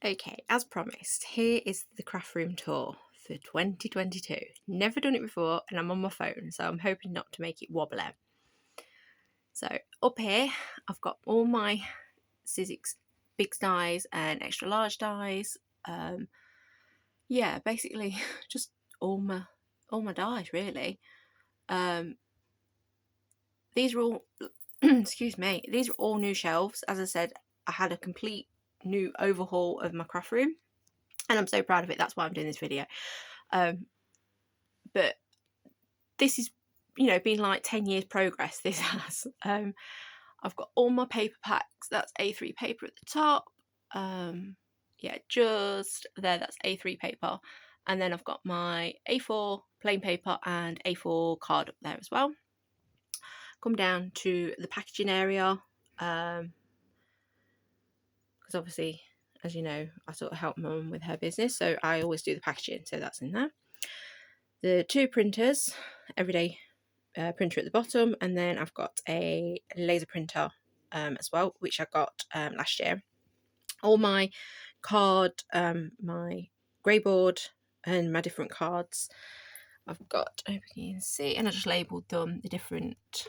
Okay, as promised, here is the craft room tour for 2022. Never done it before and I'm on my phone, so I'm hoping not to make it wobbly. So up here, I've got all my Sizzix big dies and extra large dies. Yeah, basically just all my dies really. These are all excuse me, these are all new shelves. As I said, I had a complete new overhaul of my craft room and I'm so proud of it. That's why I'm doing this video. But this is, you know, been like 10 years progress, this has. I've got all my paper packs. That's A3 paper at the top. Yeah, just there, that's A3 paper. And then I've got my A4 plain paper and A4 card up there as well. Come down to the packaging area, because obviously, as you know, I sort of help Mum with her business, so I always do the packaging, so that's in there. The two printers, everyday printer at the bottom, and then I've got a laser printer as well, which I got last year. All my card, my grey board and my different cards I've got, I hope you can see, and I just labelled them the different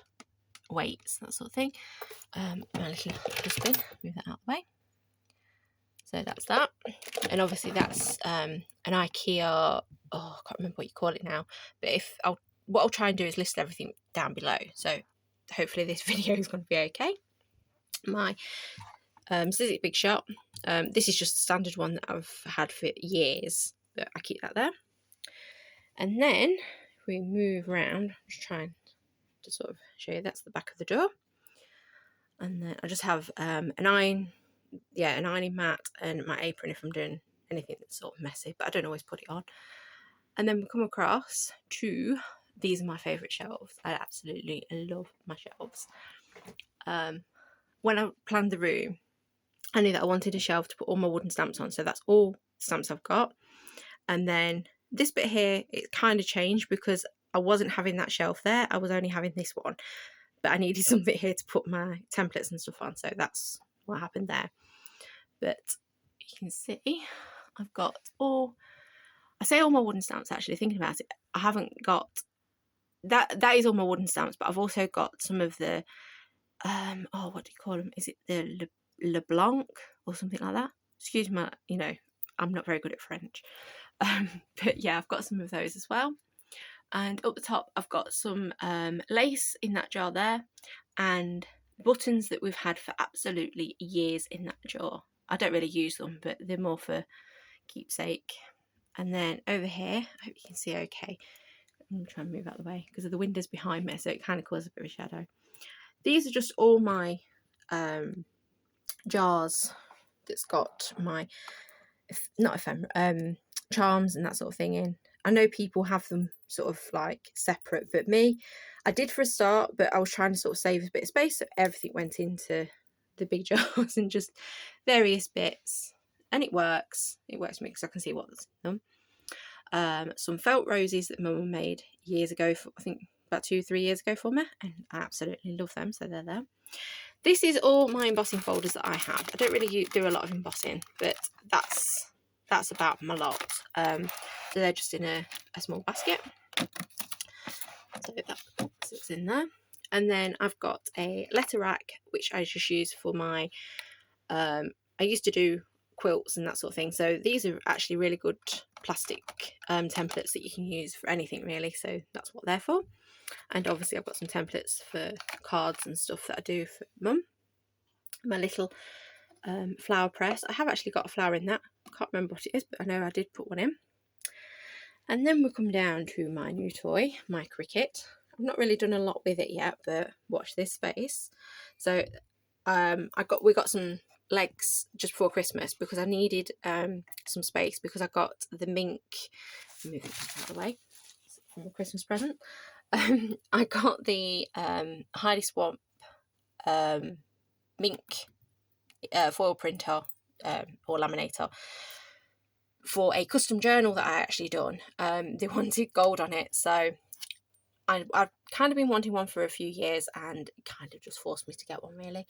weights, that sort of thing. My little dustbin, move that out of the way. So that's that, and obviously that's an IKEA, oh, I can't remember what you call it now, but what I'll try and do is list everything down below, so hopefully this video is going to be okay. My Sizzix Big Shot, this is just a standard one that I've had for years, but I keep that there. And then if we move around, I'm just trying to sort of show you, that's the back of the door. And then I just have an ironing mat and my apron if I'm doing anything that's sort of messy, but I don't always put it on. And then we come across to, these are my favourite shelves. I absolutely love my shelves. When I planned the room, I knew that I wanted a shelf to put all my wooden stamps on, so that's all stamps I've got. And then this bit here, it kind of changed because I wasn't having that shelf there, I was only having this one, but I needed something here to put my templates and stuff on, so that's what happened there. But you can see I've got all my wooden stamps. Actually, thinking about it, I haven't got that is all my wooden stamps, but I've also got some of the oh, what do you call them, is it the LeBlanc or something like that? Excuse me, you know, I'm not very good at French. But yeah, I've got some of those as well. And up the top I've got some lace in that jar there, and buttons that we've had for absolutely years in that jar. I don't really use them, but they're more for keepsake. And then over here, I hope you can see okay, I'm trying to move out of the way because of the windows behind me, so it kind of causes a bit of a shadow. These are just all my jars that's got my charms and that sort of thing in. I know people have them sort of like separate, but me, I did for a start, but I was trying to sort of save a bit of space, so everything went into the big jars and just various bits, and it works for me because I can see what's in them. Some felt roses that Mum made years ago, I think about 2-3 years ago for me, and I absolutely love them, so they're there. This is all my embossing folders that I have. I don't really do a lot of embossing, but that's about my lot. So they're just in a small basket. So that's what's in there. And then I've got a letter rack, which I just use for my, I used to do quilts and that sort of thing. So these are actually really good plastic templates that you can use for anything really. So that's what they're for. And obviously I've got some templates for cards and stuff that I do for Mum. My little flower press. I have actually got a flower in that. I can't remember what it is, but I know I did put one in. And then we come down to my new toy, my cricket. I've not really done a lot with it yet, but watch this space. So we got some legs just before Christmas because I needed some space because I got the mink. Move it out of the way from a Christmas present. I got the Heidi Swamp mink foil printer or laminator for a custom journal that I actually done. They wanted gold on it, so I've kind of been wanting one for a few years, and it kind of just forced me to get one really.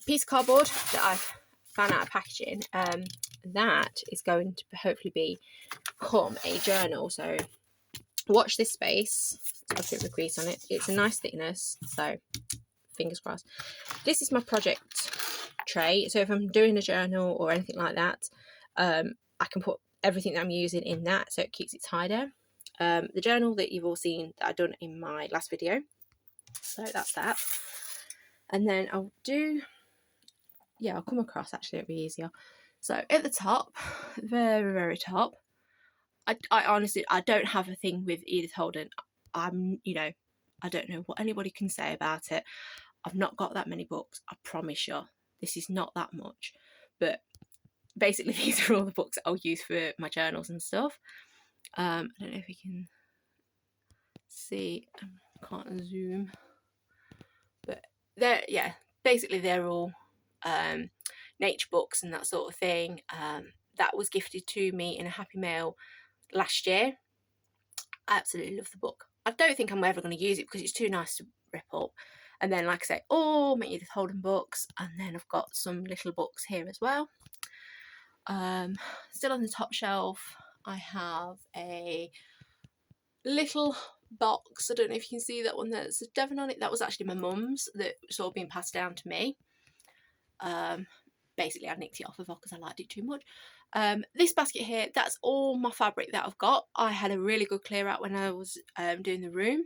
Piece of cardboard that I've fan out of packaging. That is going to hopefully become a journal. So watch this space. I'll put the crease on it. It's a nice thickness, so fingers crossed. This is my project tray. So if I'm doing a journal or anything like that, I can put everything that I'm using in that, so it keeps it tidier. The journal that you've all seen that I've done in my last video, so that's that. And then I'll come across, actually it'll be easier. So at the top, very, very top, I honestly, I don't have a thing with Edith Holden. I don't know what anybody can say about it. I've not got that many books, I promise you. This is not that much. But basically these are all the books that I'll use for my journals and stuff. I don't know if you can see, I can't zoom. But basically they're all nature books and that sort of thing. That was gifted to me in a Happy Mail last year. I absolutely love the book. I don't think I'm ever going to use it because it's too nice to rip up. And then, like I say, all my Edith Holden books, and then I've got some little books here as well. Still on the top shelf, I have a little box. I don't know if you can see that one. There's a Devon on it. That was actually my mum's. That's all been passed down to me. Basically, I nicked it off of her because I liked it too much. This basket here, that's all my fabric that I've got. I had a really good clear out when I was doing the room.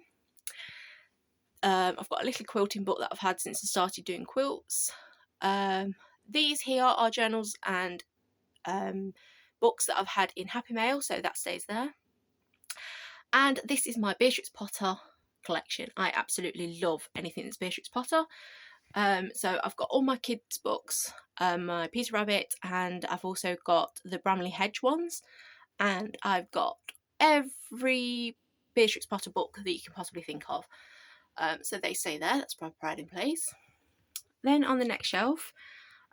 I've got a little quilting book that I've had since I started doing quilts. These here are journals and books that I've had in Happy Mail, so that stays there. And this is my Beatrix Potter collection. I absolutely love anything that's Beatrix Potter. So I've got all my kids' books, my Peter Rabbit, and I've also got the Bramley Hedge ones, and I've got every Beatrix Potter book that you can possibly think of. So they stay there. That's my pride in place. Then on the next shelf,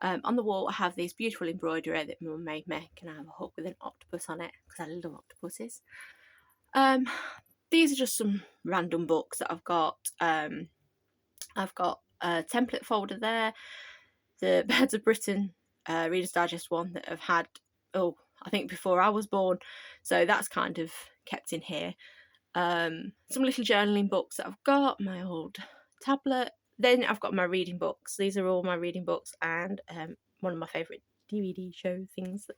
on the wall, I have this beautiful embroidery that Mum made me, and I have a hook with an octopus on it because I love octopuses. These are just some random books that I've got. I've got a template folder there, the Birds of Britain Reader's Digest one that I've had, I think before I was born, so that's kind of kept in here. Some little journaling books that I've got, my old tablet. Then I've got my reading books. These are all my reading books, and one of my favourite DVD show things that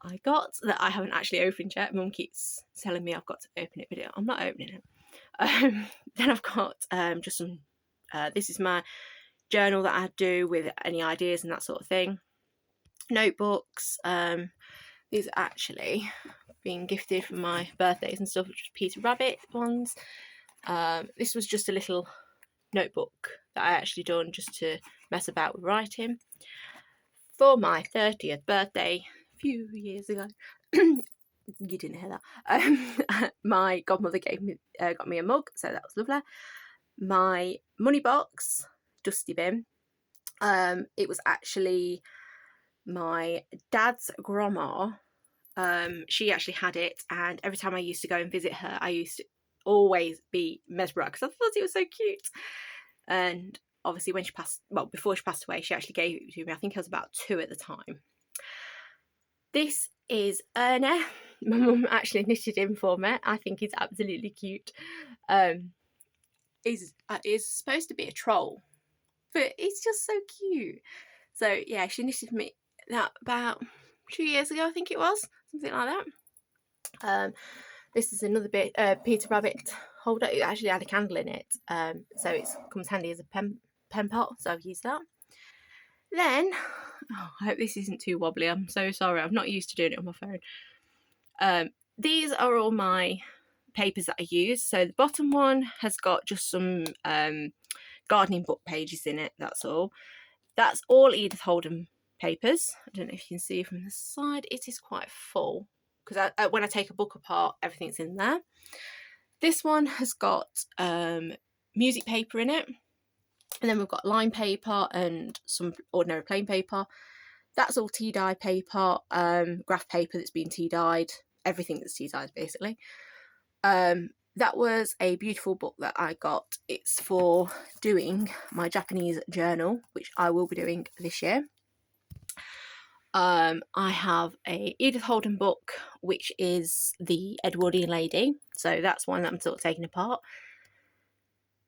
I got that I haven't actually opened yet. Mum keeps telling me I've got to open it, but I'm not opening it. Then I've got just some, this is my journal that I do with any ideas and that sort of thing. Notebooks. These are actually being gifted for my birthdays and stuff, which is Peter Rabbit ones. This was just a little notebook that I actually done just to mess about with writing for my 30th birthday a few years ago. You didn't hear that. My godmother got me a mug, so that was lovely. My money box, dusty bin. It was actually my dad's grandma. She actually had it, and every time I used to go and visit her, I used to always be mesmerised because I thought it was so cute. And obviously when she passed, well, before she passed away, she actually gave it to me. I think I was about 2 at the time. This is Erna. My mum actually knitted him for me. I think he's absolutely cute. He's supposed to be a troll, but he's just so cute. So yeah, she knitted me that about 2 years ago, I think it was, something like that. This is another bit Peter Rabbit holder. It actually had a candle in it, so it comes handy as a pen pot, so I've used that. Then, I hope this isn't too wobbly, I'm so sorry, I'm not used to doing it on my phone. These are all my papers that I use. So the bottom one has got just some gardening book pages in it, that's all. That's all Edith Holden papers. I don't know if you can see from the side, it is quite full because when I take a book apart, everything's in there. This one has got music paper in it, and then we've got line paper and some ordinary plain paper. That's all tea dye paper, graph paper that's been tea dyed, everything that's tea dyed basically. That was a beautiful book that I got. It's for doing my Japanese journal, which I will be doing this year. I have a Edith Holden book, which is the Edwardian Lady. So that's one that I'm sort of taking apart.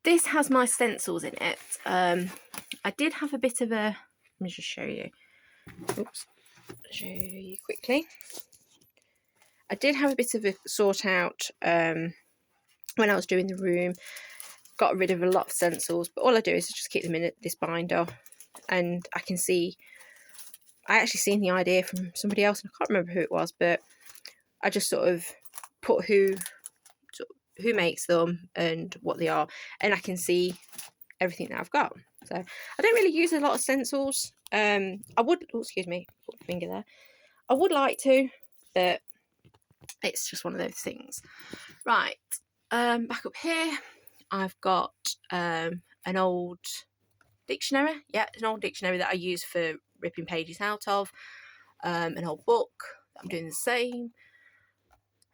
This has my stencils in it. I did have a bit of a... Let me just show you. Oops. Show you quickly. I did have a bit of a sort out when I was doing the room. Got rid of a lot of stencils, but all I do is just keep them in this binder. And I can see... I actually seen the idea from somebody else, and I can't remember who it was, but I just sort of put who makes them and what they are, and I can see everything that I've got. So I don't really use a lot of stencils. I would, oh, excuse me, put my finger there. I would like to, but it's just one of those things. Right, back up here, I've got an old dictionary. Yeah, an old dictionary that I use for ripping pages out of. An old book that I'm doing the same.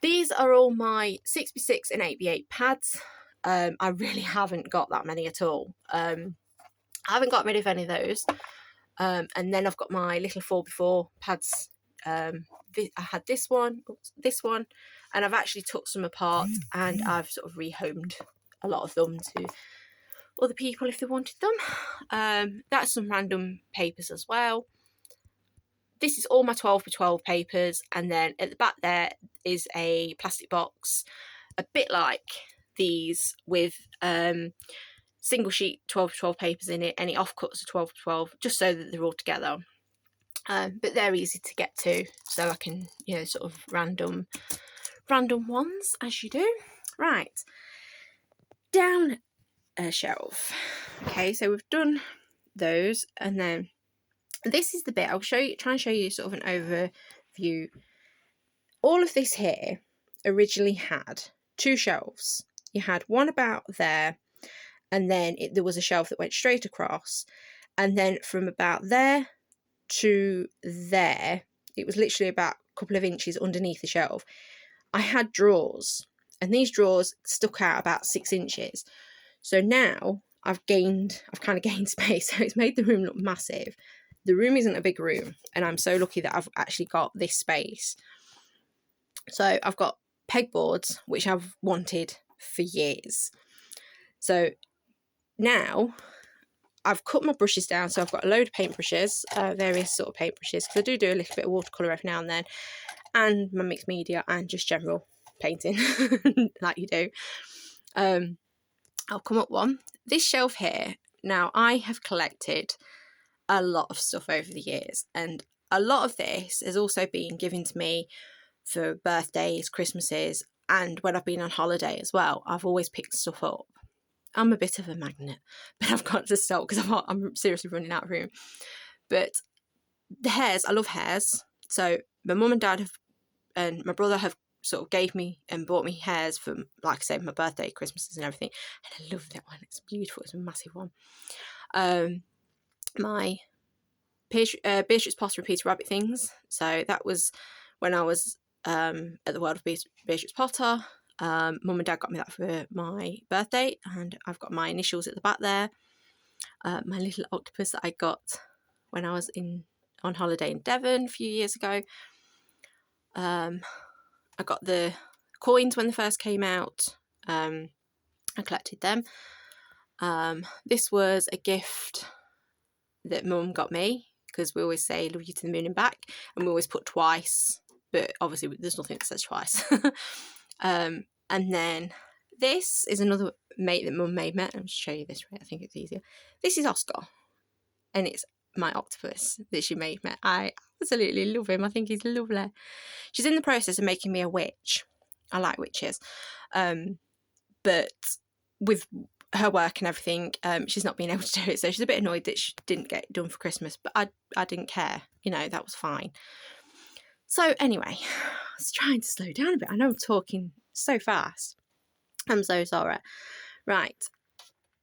These are all my 6x6 and 8x8 pads. I really haven't got that many at all. I haven't got rid of any of those. And then I've got my little 4x4 pads. I had this one, and I've actually took some apart and I've sort of rehomed a lot of them to other people if they wanted them. That's some random papers as well. This is all my 12x12 papers, and then at the back there is a plastic box, a bit like these, with single sheet 12x12 papers in it, any offcuts of 12x12, just so that they're all together. But they're easy to get to, so I can, you know, sort of random ones, as you do. Right, down a shelf. Okay, so we've done those, and then this is the bit I'll show you, try and show you sort of an overview. All of this here originally had two shelves. You had one about there, and then there was a shelf that went straight across, and then from about there to there, it was literally about a couple of inches underneath the shelf, I had drawers, and these drawers stuck out about 6 inches. So now I've kind of gained space, so it's made the room look massive. The room isn't a big room, and I'm so lucky that I've actually got this space. So I've got pegboards, which I've wanted for years. So now I've cut my brushes down, so I've got a load of paintbrushes, various sort of paintbrushes, because I do a little bit of watercolour every now and then, and my mixed media, and just general painting, like you do. I'll come up one. This shelf here, now I have collected a lot of stuff over the years, and a lot of this has also been given to me for birthdays, Christmases, and when I've been on holiday as well. I've always picked stuff up. I'm a bit of a magnet, but I've got to stop because I'm seriously running out of room. But the hairs, I love hairs. So my mum and dad and my brother have sort of gave me and bought me hairs for, like I said, my birthday, Christmases and everything. And I love that one. It's beautiful. It's a massive one. My Beatrix Potter and Peter Rabbit things. So that was when I was at the World of Beatrix Potter. Mum and dad got me that for my birthday, and I've got my initials at the back there. My little octopus that I got when I was on holiday in Devon a few years ago. I got the coins when they first came out. I collected them. This was a gift that Mum got me, because we always say love you to the moon and back, and we always put twice, but obviously there's nothing that says twice. And then this is another mate that Mum made me. I'll just show you this, right? I think it's easier. This is Oscar, and it's my octopus that she made me. I absolutely love him. I think he's lovely. She's in the process of making me a witch. I like witches. But with her work and everything, she's not been able to do it, so she's a bit annoyed that she didn't get it done for Christmas, but I didn't care, you know, that was fine. So anyway, I was trying to slow down a bit. I know I'm talking so fast. I'm so sorry. Right,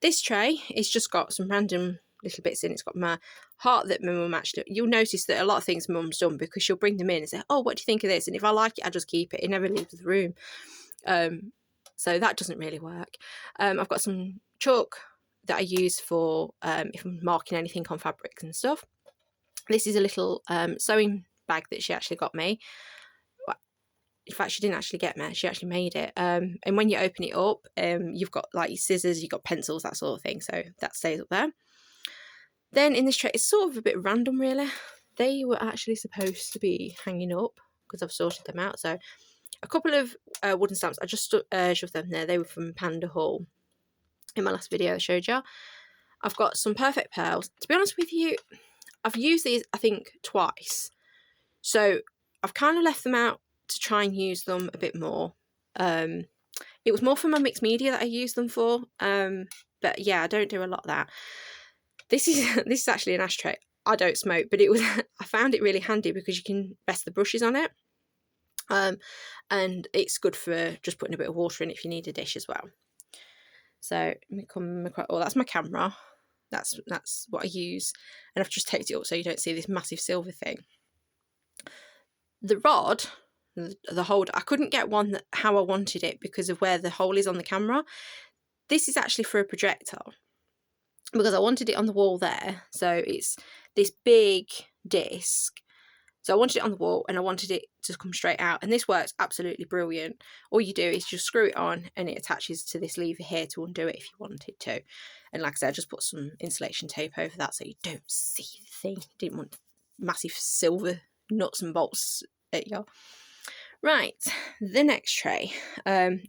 this tray is just got some random little bits in. It's got my heart that my mum actually... You'll notice that a lot of things Mum's done, because she'll bring them in and say, oh, what do you think of this? And if I like it, I just keep it. It never leaves the room. So that doesn't really work. I've got some chalk that I use for if I'm marking anything on fabrics and stuff. This is a little sewing bag that she actually got me. In fact, she didn't actually get me, she actually made it. And when you open it up, you've got like your scissors, you've got pencils, that sort of thing. So that stays up there. Then in this tray, it's sort of a bit random really. They were actually supposed to be hanging up because I've sorted them out. So a couple of wooden stamps, I just shoved them there. They were from Panda Hall. In my last video I showed you. I've got some Perfect Pearls. To be honest with you, I've used these I think twice. So I've kind of left them out to try and use them a bit more. It was more for my mixed media that I used them for. But yeah, I don't do a lot of that. This is actually an ashtray. I don't smoke, but it was I found it really handy because you can rest the brushes on it. And it's good for just putting a bit of water in if you need a dish as well. So let me come across. Oh, that's my camera. That's what I use, and I've just taped it up so you don't see this massive silver thing. The rod, the holder, I couldn't get one how I wanted it because of where the hole is on the camera. This is actually for a projector because I wanted it on the wall there. So it's this big disc. So I wanted it on the wall and I wanted it to come straight out. And this works absolutely brilliant. All you do is just screw it on and it attaches to this lever here to undo it if you wanted to. And like I said, I just put some insulation tape over that so you don't see the thing. Didn't want massive silver nuts and bolts at you. Right, the next tray.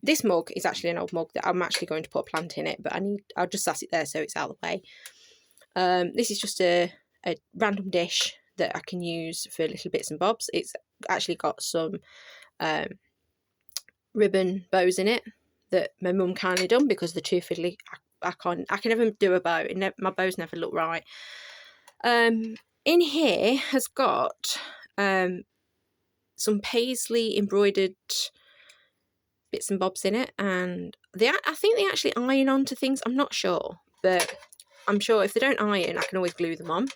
This mug is actually an old mug that I'm actually going to put a plant in it, but I'll just sat it there so it's out of the way. This is just a random dish that I can use for little bits and bobs. It's actually got some ribbon bows in it that my mum kindly done because they're too fiddly. I can never do a bow. My bows never look right. In here has got some paisley embroidered bits and bobs in it, and I think they actually iron onto things. I'm not sure, but I'm sure if they don't iron, I can always glue them on.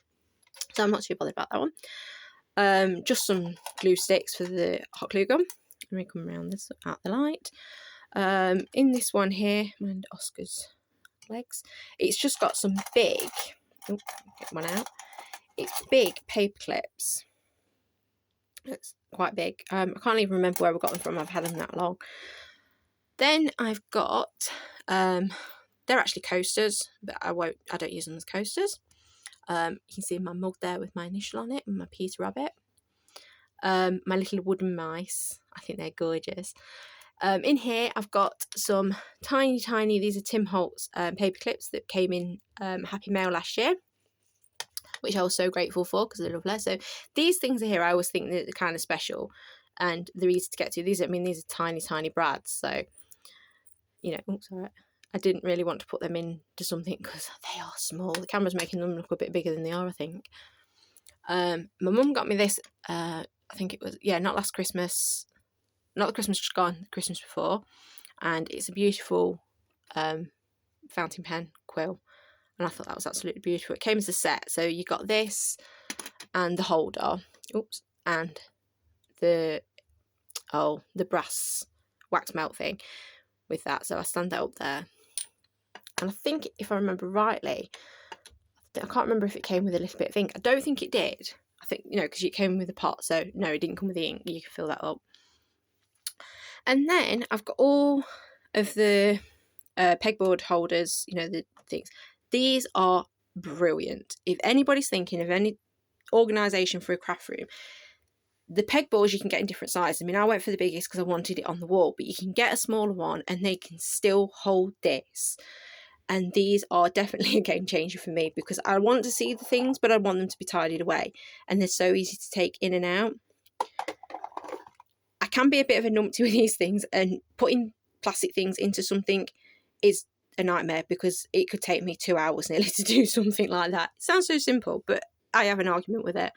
So I'm not too bothered about that one. Just some glue sticks for the hot glue gun. Let me come around this out the light. In this one here, mind Oscar's legs. It's just got some big. Oh, get one out. It's big paper clips. It's quite big. I can't even remember where I got them from. I've had them that long. Then I've got. They're actually coasters, but I don't use them as coasters. You can see my mug there with my initial on it and my Peter Rabbit. My little wooden mice. I think they're gorgeous. In here I've got some tiny, these are Tim Holtz paper clips that came in Happy Mail last year, which I was so grateful for because they're lovely. So these things are here, I always think they're kind of special and they're easy to get to. These are tiny brads. So, you know, oops, all right. I didn't really want to put them into something because they are small. The camera's making them look a bit bigger than they are, I think. My mum got me this, I think it was, not last Christmas. Not the Christmas just gone, the Christmas before. And it's a beautiful fountain pen quill. And I thought that was absolutely beautiful. It came as a set. So you got this and the holder. Oops. And the brass wax melt thing with that. So I stand that up there. And I think, if I remember rightly, I can't remember if it came with a little bit of ink. I don't think it did. I think, because it came with a pot. So, no, it didn't come with the ink. You can fill that up. And then I've got all of the pegboard holders, the things. These are brilliant. If anybody's thinking of any organisation for a craft room, the pegboards you can get in different sizes. I mean, I went for the biggest because I wanted it on the wall, but you can get a smaller one and they can still hold this. And these are definitely a game changer for me because I want to see the things, but I want them to be tidied away. And they're so easy to take in and out. I can be a bit of a numpty with these things, and putting plastic things into something is a nightmare because it could take me 2 hours nearly to do something like that. It sounds so simple, but I have an argument with it.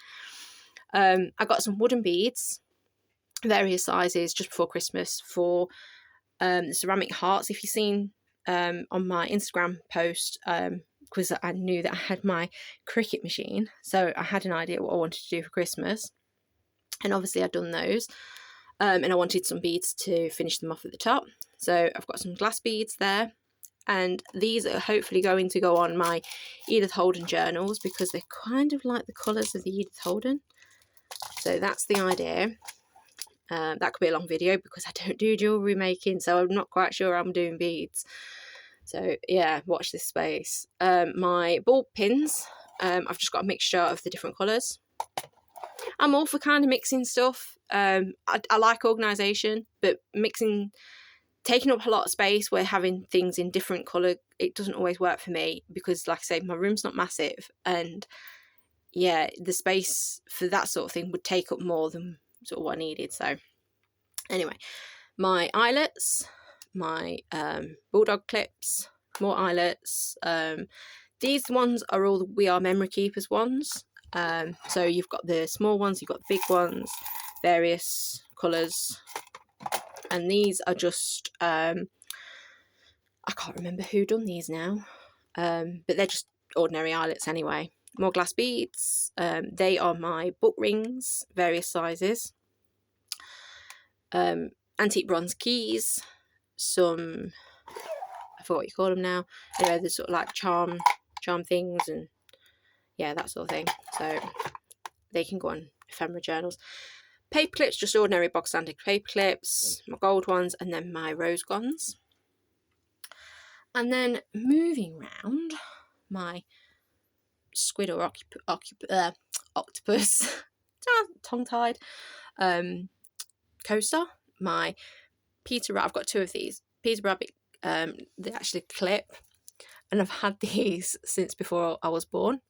I got some wooden beads, various sizes, just before Christmas for the ceramic hearts. If you've seen on my Instagram post, because I knew that I had my Cricut machine, so I had an idea what I wanted to do for Christmas, and obviously I'd done those, and I wanted some beads to finish them off at the top. So I've got some glass beads there, and these are hopefully going to go on my Edith Holden journals because they're kind of like the colours of the Edith Holden. So that's the idea. That could be a long video because I don't do jewellery making, so I'm not quite sure I'm doing beads. So yeah, watch this space. My ball pins, I've just got a mixture of the different colours. I'm all for kind of mixing stuff. I like organisation, but taking up a lot of space where having things in different colour, it doesn't always work for me because, like I say, my room's not massive, and yeah, the space for that sort of thing would take up more than sort of what I needed. So anyway, my eyelets, my bulldog clips, more eyelets. These ones are all the We Are Memory Keepers ones. So you've got the small ones, you've got the big ones, various colours, and these are just I can't remember who done these now, but they're just ordinary eyelets anyway. More glass beads. They are my book rings, various sizes. Antique bronze keys, some, I forgot what you call them now. Anyway, the sort of like charm things, and yeah, that sort of thing. So they can go on ephemera journals. Paper clips, just ordinary box standard paper clips, my gold ones, and then my rose ones. And then moving round, my squid or octopus, tongue-tied, coaster, my Peter Rabbit. I've got two of these. Peter Rabbit, they actually clip, and I've had these since before I was born.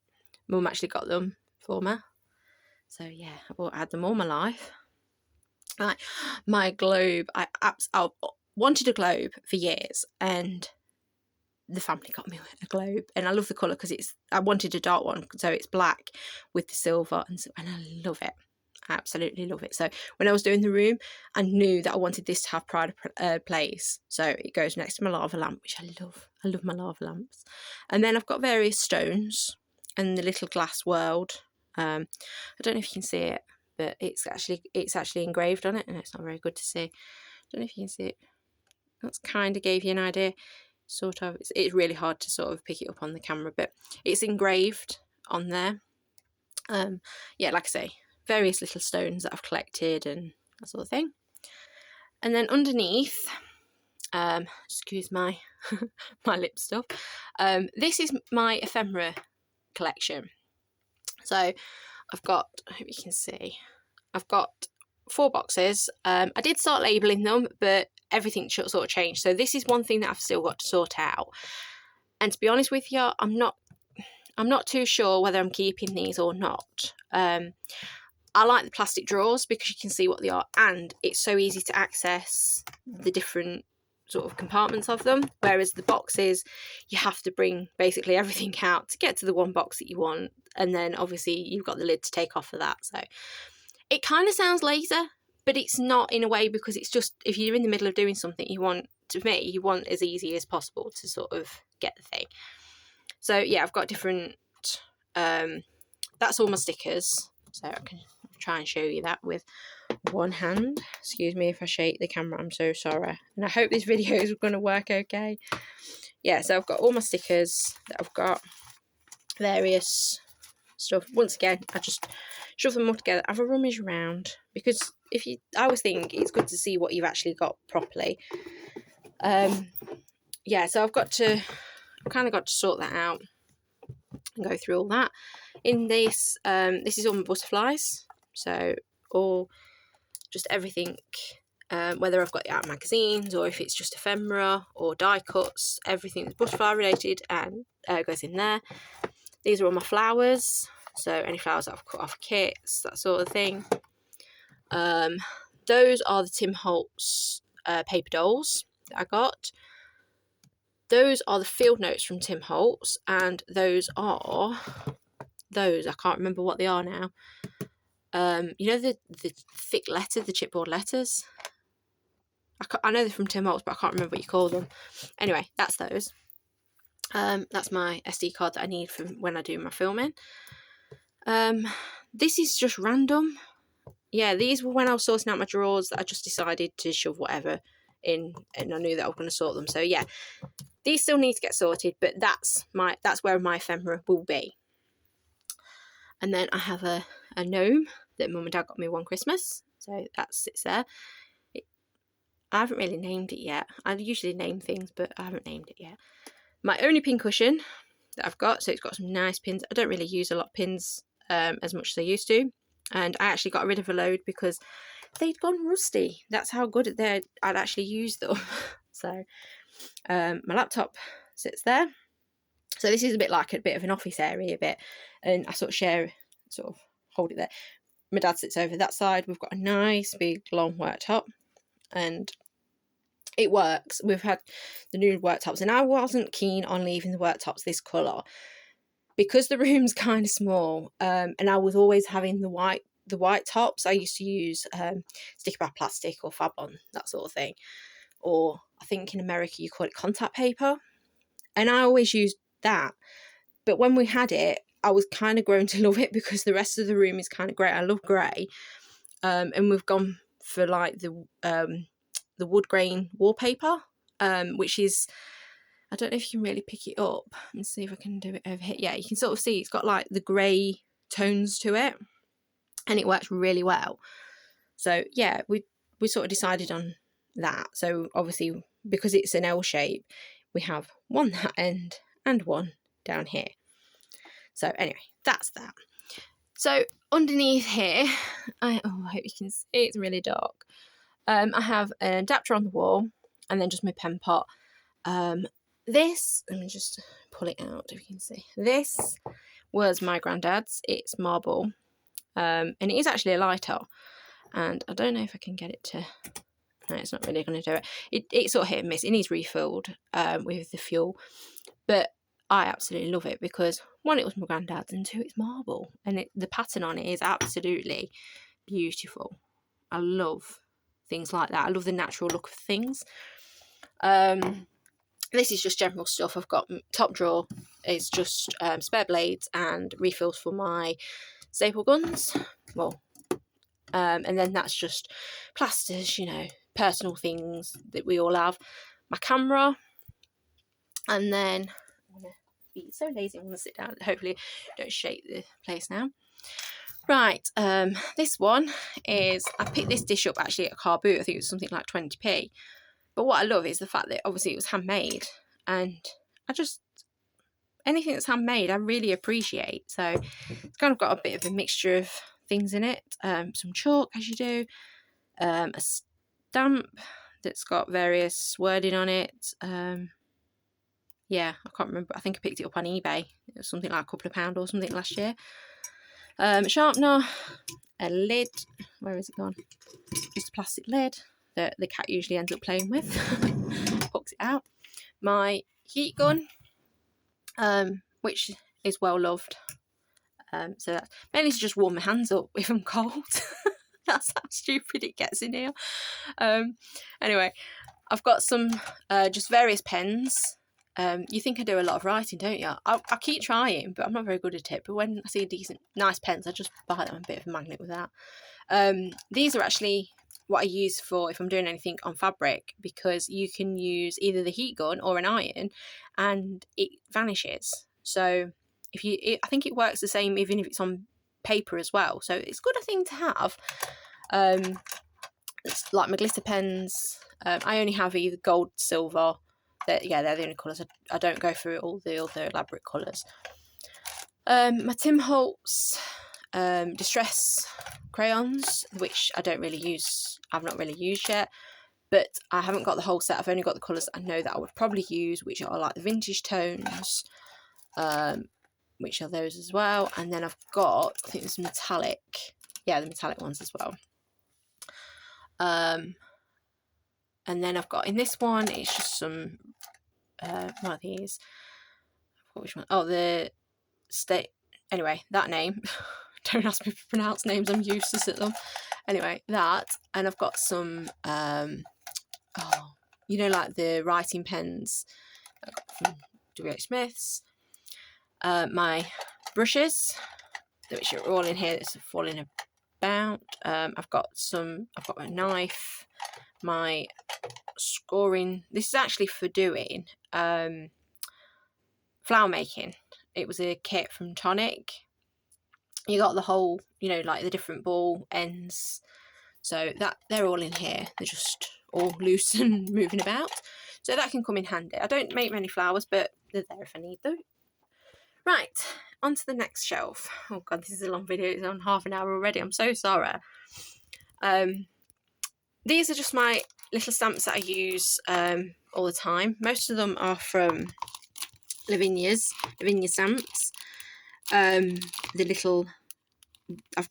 Mum actually got them for me. So yeah, I've had them all my life. Right, my globe. I wanted a globe for years, and the family got me a globe, and I love the colour because I wanted a dark one, so it's black with the silver, and I love it. I absolutely love it. So when I was doing the room, I knew that I wanted this to have pride of place. So it goes next to my lava lamp, which I love. I love my lava lamps. And then I've got various stones and the little glass world. I don't know if you can see it, but it's actually engraved on it, and it's not very good to see. I don't know if you can see it. That's kind of gave you an idea. Sort of. It's really hard to sort of pick it up on the camera, but it's engraved on there. Yeah, like I say, various little stones that I've collected and that sort of thing. And then underneath, excuse my my lip stuff, this is my ephemera collection. So I've got, I hope you can see, I've got 4 boxes. I did start labelling them, but everything sort of changed. So this is one thing that I've still got to sort out. And to be honest with you, I'm not too sure whether I'm keeping these or not. I like the plastic drawers because you can see what they are, and it's so easy to access the different sort of compartments of them, whereas the boxes, you have to bring basically everything out to get to the one box that you want, and then obviously you've got the lid to take off of that. So it kind of sounds lazy, but it's not in a way, because it's just, if you're in the middle of doing something, you want as easy as possible to sort of get the thing. So yeah, I've got different, that's all my stickers, so I can try and show you that with one hand. Excuse me if I shake the camera, I'm so sorry, and I hope this video is going to work okay. Yeah, so I've got all my stickers that I've got, various stuff. Once again, I just shove them all together, have a rummage around, because I always think it's good to see what you've actually got properly. Yeah, so I've kind of got to sort that out and go through all that. In this, this is all my butterflies, so all, just everything, whether I've got the art magazines or if it's just ephemera or die cuts, everything that's butterfly related and goes in there. These are all my flowers, so any flowers that I've cut off kits, that sort of thing. Those are the Tim Holtz paper dolls that I got. Those are the field notes from Tim Holtz, and I can't remember what they are now. You know the thick letter, the chipboard letters? I know they're from Tim Holtz, but I can't remember what you call them. Anyway, that's those. That's my SD card that I need for when I do my filming. This is just random. Yeah, these were when I was sorting out my drawers that I just decided to shove whatever in, and I knew that I was going to sort them. So yeah, these still need to get sorted, but that's where my ephemera will be. And then I have a gnome that Mum and Dad got me one Christmas, so that sits there. I haven't really named it yet. I usually name things, but I haven't named it yet. My only pin cushion that I've got, so it's got some nice pins. I don't really use a lot of pins as much as I used to, and I actually got rid of a load because they'd gone rusty. That's how good I'd actually used them. So my laptop sits there. So this is a bit like a bit of an office area bit, and I sort of hold it there. My dad sits over that side. We've got a nice big long worktop, and it works. We've had the new worktops, and I wasn't keen on leaving the worktops this colour because the room's kind of small, and I was always having the white tops. I used to use sticky bath plastic or Fablon, that sort of thing, or I think in America you call it contact paper, and I always used that. But when we had it, I was kind of grown to love it because the rest of the room is kind of grey. I love grey, and we've gone for like the wood grain wallpaper, which is, I don't know if you can really pick it up and see if I can do it over here. Yeah, you can sort of see it's got like the grey tones to it, and it works really well. So yeah, we sort of decided on that. So obviously, because it's an L shape, we have one that end and one down here. So anyway, that's that. So underneath here, I hope you can see, it's really dark. I have an adapter on the wall, and then just my pen pot. This, let me just pull it out if you can see. This was my granddad's. It's marble, and it is actually a lighter. And I don't know if I can get it to. No, it's not really going to do it. It's sort of hit and miss. It needs refilled with the fuel, but I absolutely love it because one, it was my granddad's, and two, it's marble, and the pattern on it is absolutely beautiful. I love things like that. I love the natural look of things. This is just general stuff. I've got top drawer is just spare blades and refills for my staple guns. Well, and then that's just plasters, you know, personal things that we all have. My camera, and then I'm gonna be so lazy. I'm gonna sit down. Hopefully, don't shake the place now. Right, this one is, I picked this dish up actually at a car boot. I think it was something like 20p. But what I love is the fact that obviously it was handmade, and anything that's handmade I really appreciate. So it's kind of got a bit of a mixture of things in it. Some chalk, as you do, a stamp that's got various wording on it. Yeah, I can't remember. I think I picked it up on eBay. It was something like a couple of £2 or something last year. Sharpener, a lid. Where is it gone? Just a plastic lid that the cat usually ends up playing with. Hooks it out. My heat gun, which is well loved. So that's mainly to just warm my hands up if I'm cold. That's how stupid it gets in here. Anyway, I've got some just various pens. You think I do a lot of writing, don't you? I keep trying, but I'm not very good at it. But when I see decent, nice pens, I just buy them. I'm a bit of a magnet with that. These are actually what I use for if I'm doing anything on fabric, because you can use either the heat gun or an iron, and it vanishes. So I think it works the same even if it's on paper as well. So it's a good thing to have. It's like my glitter pens. I only have either gold, silver. They're the only colours. I don't go through all the other elaborate colours. My Tim Holtz distress crayons, which I don't really use. I've not really used yet, but I haven't got the whole set. I've only got the colours I know that I would probably use, which are like the vintage tones, which are those as well. And then I've got, I think there's metallic, the metallic ones as well. And then I've got in this one, it's just some, one of these. Which one? Oh, the state. Anyway, that name. Don't ask me to pronounce names. I'm useless at them. Anyway, that, and I've got some, like the writing pens I got from W.H. Smith's. My brushes, which are all in here. That's falling about. I've got a knife. my scoring. This is actually for doing flower making. It was a kit from Tonic. You got the whole, you know, like the different ball ends. So that they're all in here. They're just all loose and moving about. So that can come in handy. I don't make many flowers, but they're there if I need them. Right, on to the next shelf. Oh god, this is a long video. It's on half an hour already. I'm so sorry. These are just my little stamps that I use all the time. Most of them are from Lavinia stamps.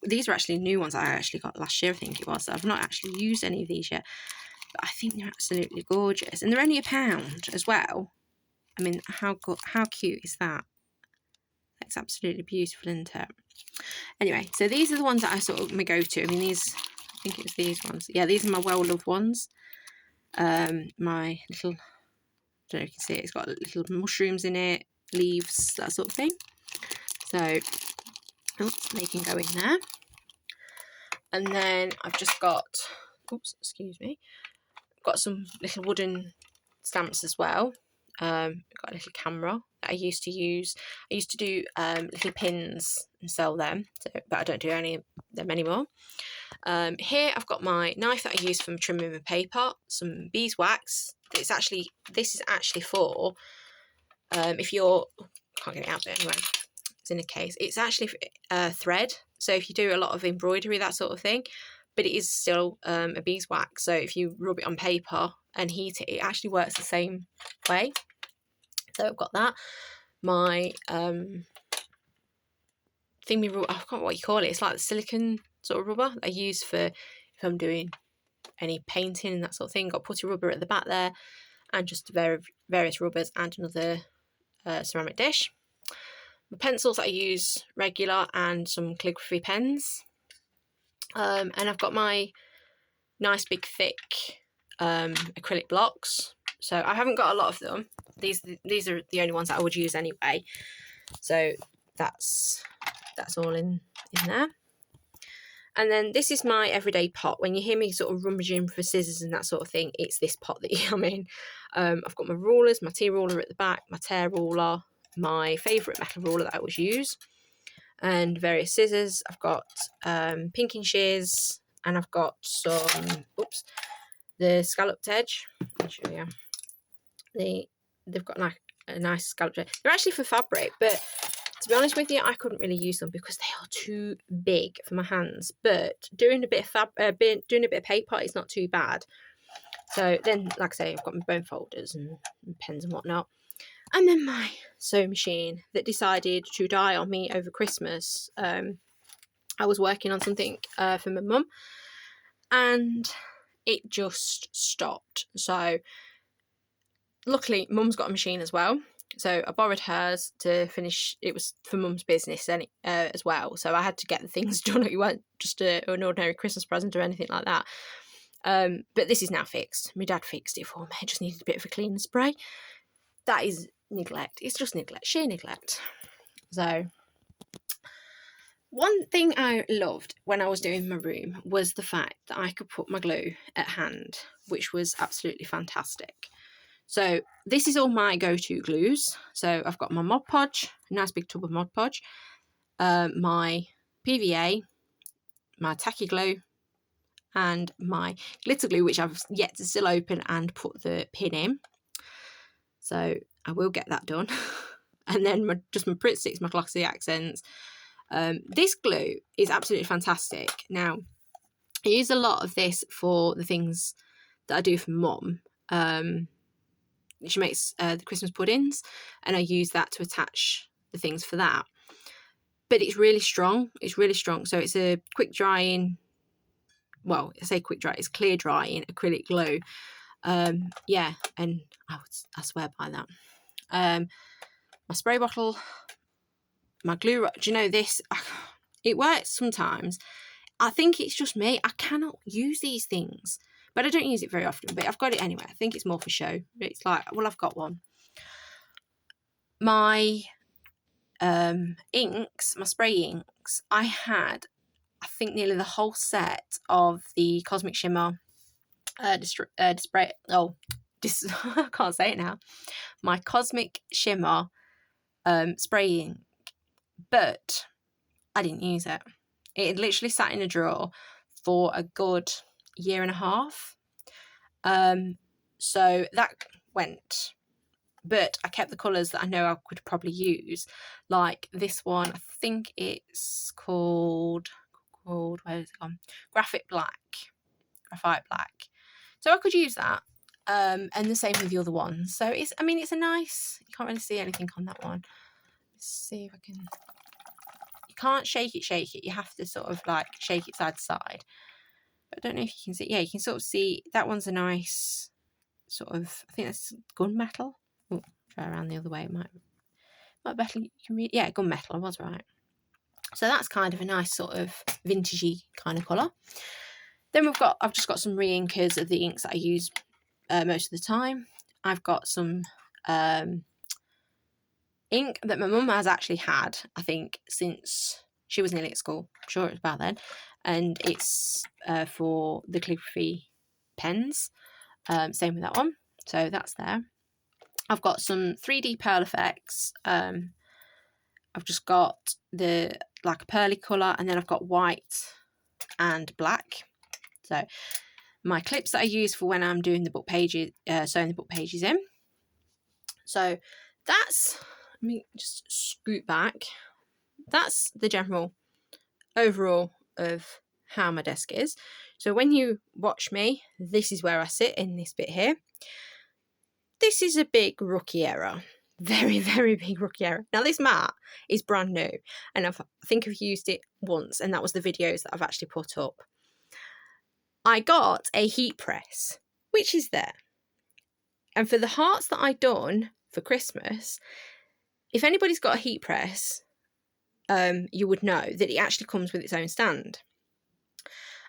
These are actually new ones I actually got last year, I think it was. So I've not actually used any of these yet, but I think they're absolutely gorgeous, and they're only £1 as well. I mean, how cute is that? That's absolutely beautiful, isn't it? Anyway, so these are the ones that I sort of my go-to. I mean, these, I think it was these ones. Yeah, these are my well-loved ones. My little, I don't know if you can see it, it's got little mushrooms in it, leaves, that sort of thing. So, they can go in there. And then I've just got, oops, excuse me, got some little wooden stamps as well. Got a little camera that I used to use. I used to do little pins and sell them, but I don't do any of them anymore. Here I've got my knife that I use for trimming my paper, some beeswax. This is actually for if you're, can't get it out there anyway, it's in a case. It's actually thread, so if you do a lot of embroidery, that sort of thing, but it is still a beeswax, so if you rub it on paper and heat it, it actually works the same way. So I've got that. My thingy rubber, I forgot what you call it, it's like the silicone sort of rubber that I use for if I'm doing any painting and that sort of thing. Got putty rubber at the back there, and just various rubbers, and another ceramic dish. My pencils that I use regular, and some calligraphy pens. And I've got my nice big thick acrylic blocks. So I haven't got a lot of them. These are the only ones that I would use anyway. So that's all in there. And then this is my everyday pot. When you hear me sort of rummaging for scissors and that sort of thing, it's this pot that I'm in. I've got my rulers, my tea ruler at the back, my tear ruler, my favourite metal ruler that I always use, and various scissors. I've got pinking shears, and I've got some, the scalloped edge. I'll show you. They've got like a nice scalloped edge. They're actually for fabric, but to be honest with you, I couldn't really use them because they are too big for my hands. But doing a bit of paper is not too bad. So then, like I say, I've got my bone folders and pens and whatnot. And then my sewing machine that decided to die on me over Christmas. I was working on something for my mum, and it just stopped. So luckily, mum's got a machine as well. So I borrowed hers to finish. It was for mum's business as well. So I had to get the things done. It wasn't just an ordinary Christmas present or anything like that. But this is now fixed. My dad fixed it for me. It just needed a bit of a clean spray. That is neglect. It's just neglect, sheer neglect. So one thing I loved when I was doing my room was the fact that I could put my glue at hand, which was absolutely fantastic. So this is all my go-to glues. So I've got my Mod Podge, a nice big tub of Mod Podge, my PVA, my tacky glue, and my glitter glue, which I've yet to still open and put the pin in. So I will get that done. And then my Pritt Sticks, my glossy accents. This glue is absolutely fantastic. Now, I use a lot of this for the things that I do for Mum. She makes the Christmas puddings, and I use that to attach the things for that. But it's really strong. It's really strong. So it's a quick drying, well, I say quick dry, it's clear drying acrylic glue. Yeah, and I swear by that. My spray bottle, my glue. Do you know this? It works sometimes. I think it's just me. I cannot use these things. But I don't use it very often, but I've got it anyway. I think it's more for show. It's like, well, I've got one. My inks, my spray inks, I had, I think, nearly the whole set of the Cosmic Shimmer I can't say it now. My Cosmic Shimmer spray ink, but I didn't use it. It had literally sat in a drawer for a good year and a half. So that went. But I kept the colours that I know I could probably use. Like this one, I think it's called where is it gone? Graphite black. So I could use that. And the same with the other ones. So it's a nice, you can't really see anything on that one. Let's see if I can. You can't shake it. You have to sort of like shake it side to side. But I don't know if you can see. Yeah, you can sort of see that one's a nice sort of, I think that's gunmetal. Oh, try around the other way. It might better. You can read. Yeah, gunmetal. I was right. So that's kind of a nice sort of vintagey kind of colour. Then I've just got some re-inkers of the inks that I use most of the time. I've got some ink that my mum has actually had, I think, since she was nearly at school. I'm sure it was about then. And it's for the calligraphy pens. Same with that one. So that's there. I've got some 3D pearl effects. I've just got the like a pearly colour, and then I've got white and black. So my clips that I use for when I'm doing the book pages, sewing the book pages in. So that's, let me just scoot back. That's the general overall of how my desk is. So when you watch me, this is where I sit in this bit here. This is a big rookie error. Very, very big rookie error. Now this mat is brand new, and I think I've used it once, and that was the videos that I've actually put up. I got a heat press, which is there. And for the hearts that I'd done for Christmas, if anybody's got a heat press, you would know that it actually comes with its own stand.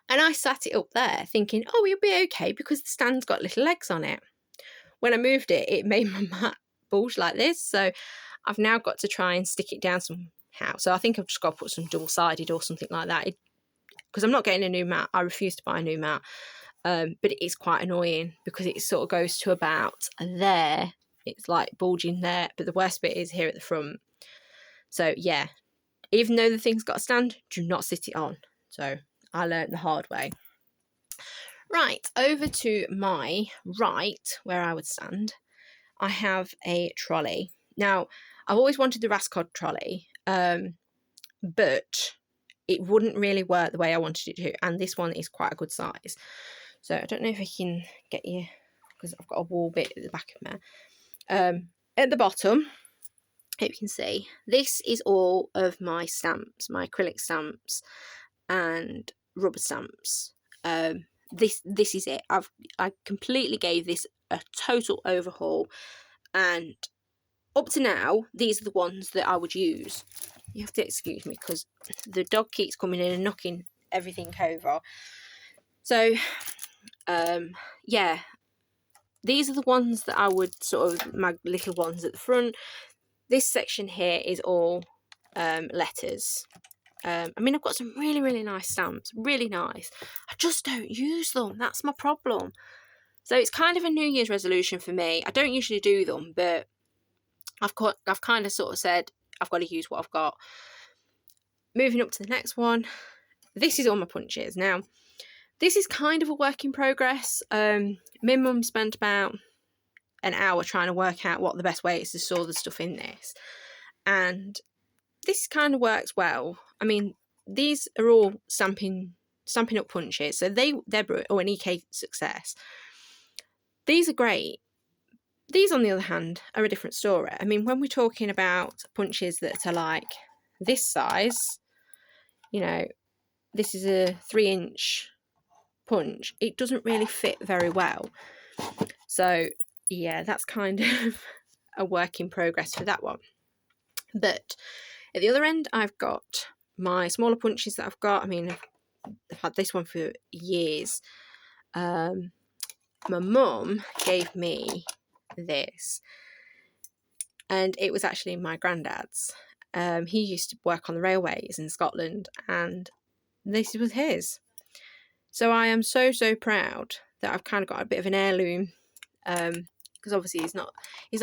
And I sat it up there thinking, oh, it'll be okay because the stand's got little legs on it. When I moved it, it made my mat bulge like this. So I've now got to try and stick it down somehow. So I think I've just got to put some double-sided or something like that. Because I'm not getting a new mat. I refuse to buy a new mat. But it is quite annoying because it sort of goes to about there. It's like bulging there. But the worst bit is here at the front. So yeah, even though the thing's got a stand, do not sit it on. So I learned the hard way. Right, over to my right, where I would stand, I have a trolley. Now, I've always wanted the Rascod trolley, but it wouldn't really work the way I wanted it to, and this one is quite a good size. So I don't know if I can get you, because I've got a wall bit at the back of there. At the bottom, hope you can see, this is all of my stamps, my acrylic stamps and rubber stamps. This is it. I completely gave this a total overhaul, and up to now, these are the ones that I would use. You have to excuse me because the dog keeps coming in and knocking everything over. So, yeah, these are the ones that I would sort of, my little ones at the front. This section here is all letters. I mean, I've got some really, really nice stamps, really nice. I just don't use them. That's my problem. So it's kind of a New Year's resolution for me. I don't usually do them, but I've kind of sort of said I've got to use what I've got. Moving up to the next one. This is all my punches. Now, this is kind of a work in progress. My mum spent about an hour trying to work out what the best way is to store the stuff in this. And this kind of works well. I mean, these are all Stampin' Up punches, so they're an EK success. These are great. These, on the other hand, are a different story. I mean, when we're talking about punches that are like this size, you know, this is a 3-inch punch. It doesn't really fit very well. So, yeah, that's kind of a work in progress for that one. But at the other end, I've got my smaller punches that I've got. I mean, I've had this one for years. My mum gave me this, and it was actually my granddad's. He used to work on the railways in Scotland, and this was his. So I am so, so proud that I've kind of got a bit of an heirloom, because obviously he's not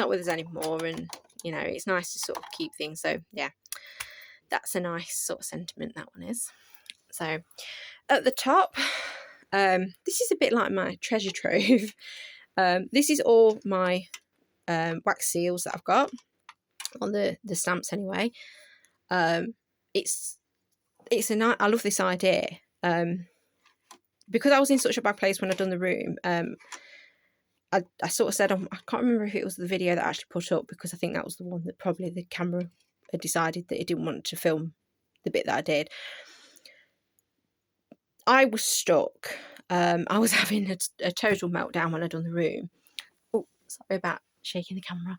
with us anymore, and you know, it's nice to sort of keep things. So yeah, that's a nice sort of sentiment, that one is. So at the top, this is a bit like my treasure trove. This is all my wax seals that I've got on the stamps anyway. It's a nice, I love this idea. Because I was in such a bad place when I'd done the room, I sort of said, I can't remember if it was the video that I actually put up, because I think that was the one that probably the camera had decided that it didn't want to film the bit that I did. I was stuck. I was having a total meltdown when I'd done the room. Oh, sorry about shaking the camera.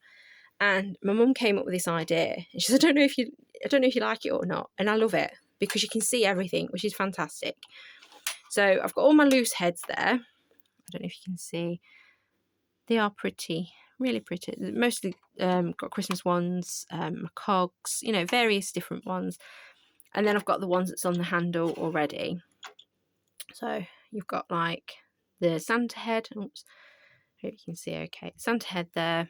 And my mum came up with this idea, and she said, I don't know if you like it or not. And I love it because you can see everything, which is fantastic. So I've got all my loose heads there. I don't know if you can see. They are pretty, really pretty. Mostly got Christmas ones, my cogs, you know, various different ones. And then I've got the ones that's on the handle already. So you've got like the Santa head. Oops, hope you can see okay. Santa head there.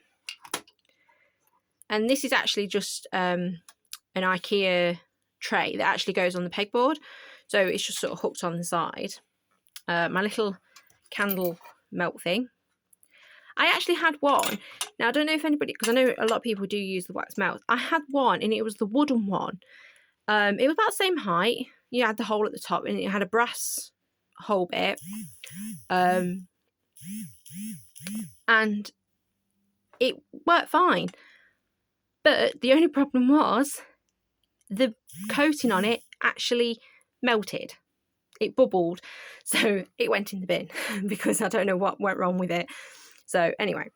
And this is actually just an IKEA tray that actually goes on the pegboard. So it's just sort of hooked on the side. My little candle melt thing. I actually had one. Now, I don't know if anybody, because I know a lot of people do use the wax melt. I had one, and it was the wooden one. It was about the same height. You had the hole at the top, and it had a brass hole bit. And it worked fine. But the only problem was the coating on it actually melted. It bubbled. So it went in the bin because I don't know what went wrong with it. So anyway,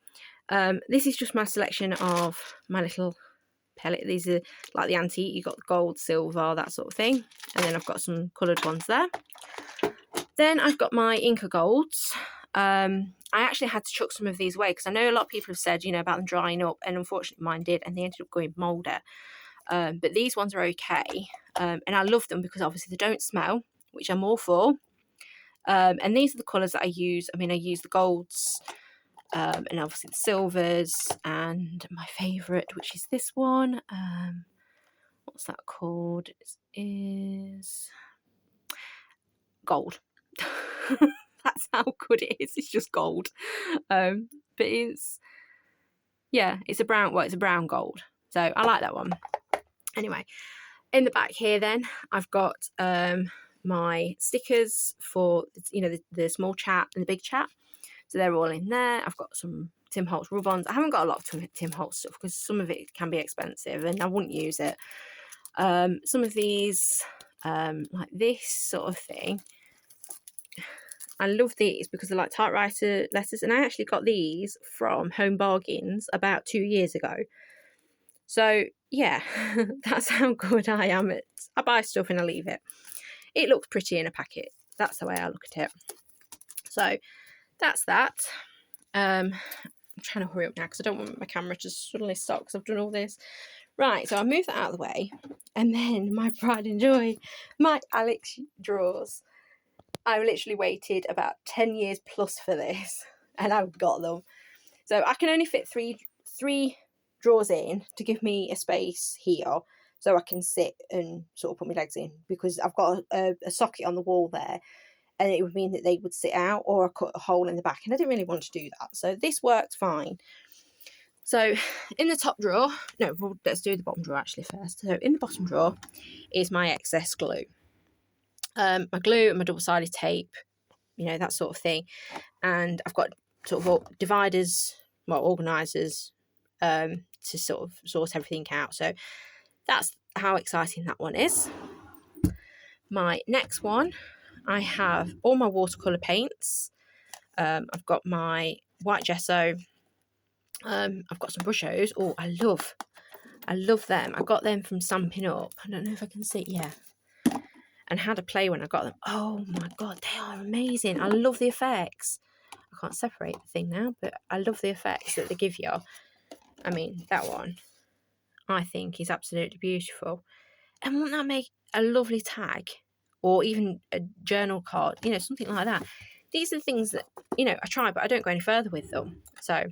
this is just my selection of my little pellet. These are like the antique. You've got gold, silver, that sort of thing. And then I've got some coloured ones there. Then I've got my Inca Golds. I actually had to chuck some of these away because I know a lot of people have said, you know, about them drying up, and unfortunately mine did, and they ended up going moulder. But these ones are okay, and I love them because obviously they don't smell, which I'm all for. And these are the colours that I use. I mean, I use the golds, and obviously the silvers, and my favourite, which is this one. What's that called? It is gold. That's how good it is. It's just gold. But it's a brown. Well, it's a brown gold. So I like that one. Anyway, in the back here, then I've got my stickers for, you know, the small chat and the big chat. So they're all in there. I've got some Tim Holtz rub-ons. I haven't got a lot of Tim Holtz stuff because some of it can be expensive and I wouldn't use it. Some of these, like this sort of thing. I love these because they're like typewriter letters, and I actually got these from Home Bargains about 2 years ago. So yeah, that's how good I am at. I buy stuff and I leave it. It looks pretty in a packet. That's the way I look at it. So that's that. I'm trying to hurry up now because I don't want my camera to suddenly stop because I've done all this. Right, so I move that out of the way, and then my pride and joy, my Alex drawers. I've literally waited about 10 years plus for this, and I've got them. So I can only fit three drawers in to give me a space here so I can sit and sort of put my legs in, because I've got a socket on the wall there, and it would mean that they would sit out, or I cut a hole in the back, and I didn't really want to do that. So this worked fine. So in the top drawer, no, well, let's do the bottom drawer actually first. So in the bottom drawer is my excess glue. My glue and my double-sided tape, you know, that sort of thing. And I've got sort of dividers, well, organisers, to sort of sort everything out. So that's how exciting that one is. My next one, I have all my watercolor paints. I've got my white gesso. I've got some brushos. Oh, I love them. I got them from Stampin' Up. I don't know if I can see. Yeah. And had a play when I got them. Oh my god, they are amazing. I love the effects. I can't separate the thing now, but I love the effects that they give you. I mean, that one I think is absolutely beautiful. And wouldn't that make a lovely tag, or even a journal card, you know, something like that? These are the things that, you know, I try, but I don't go any further with them. So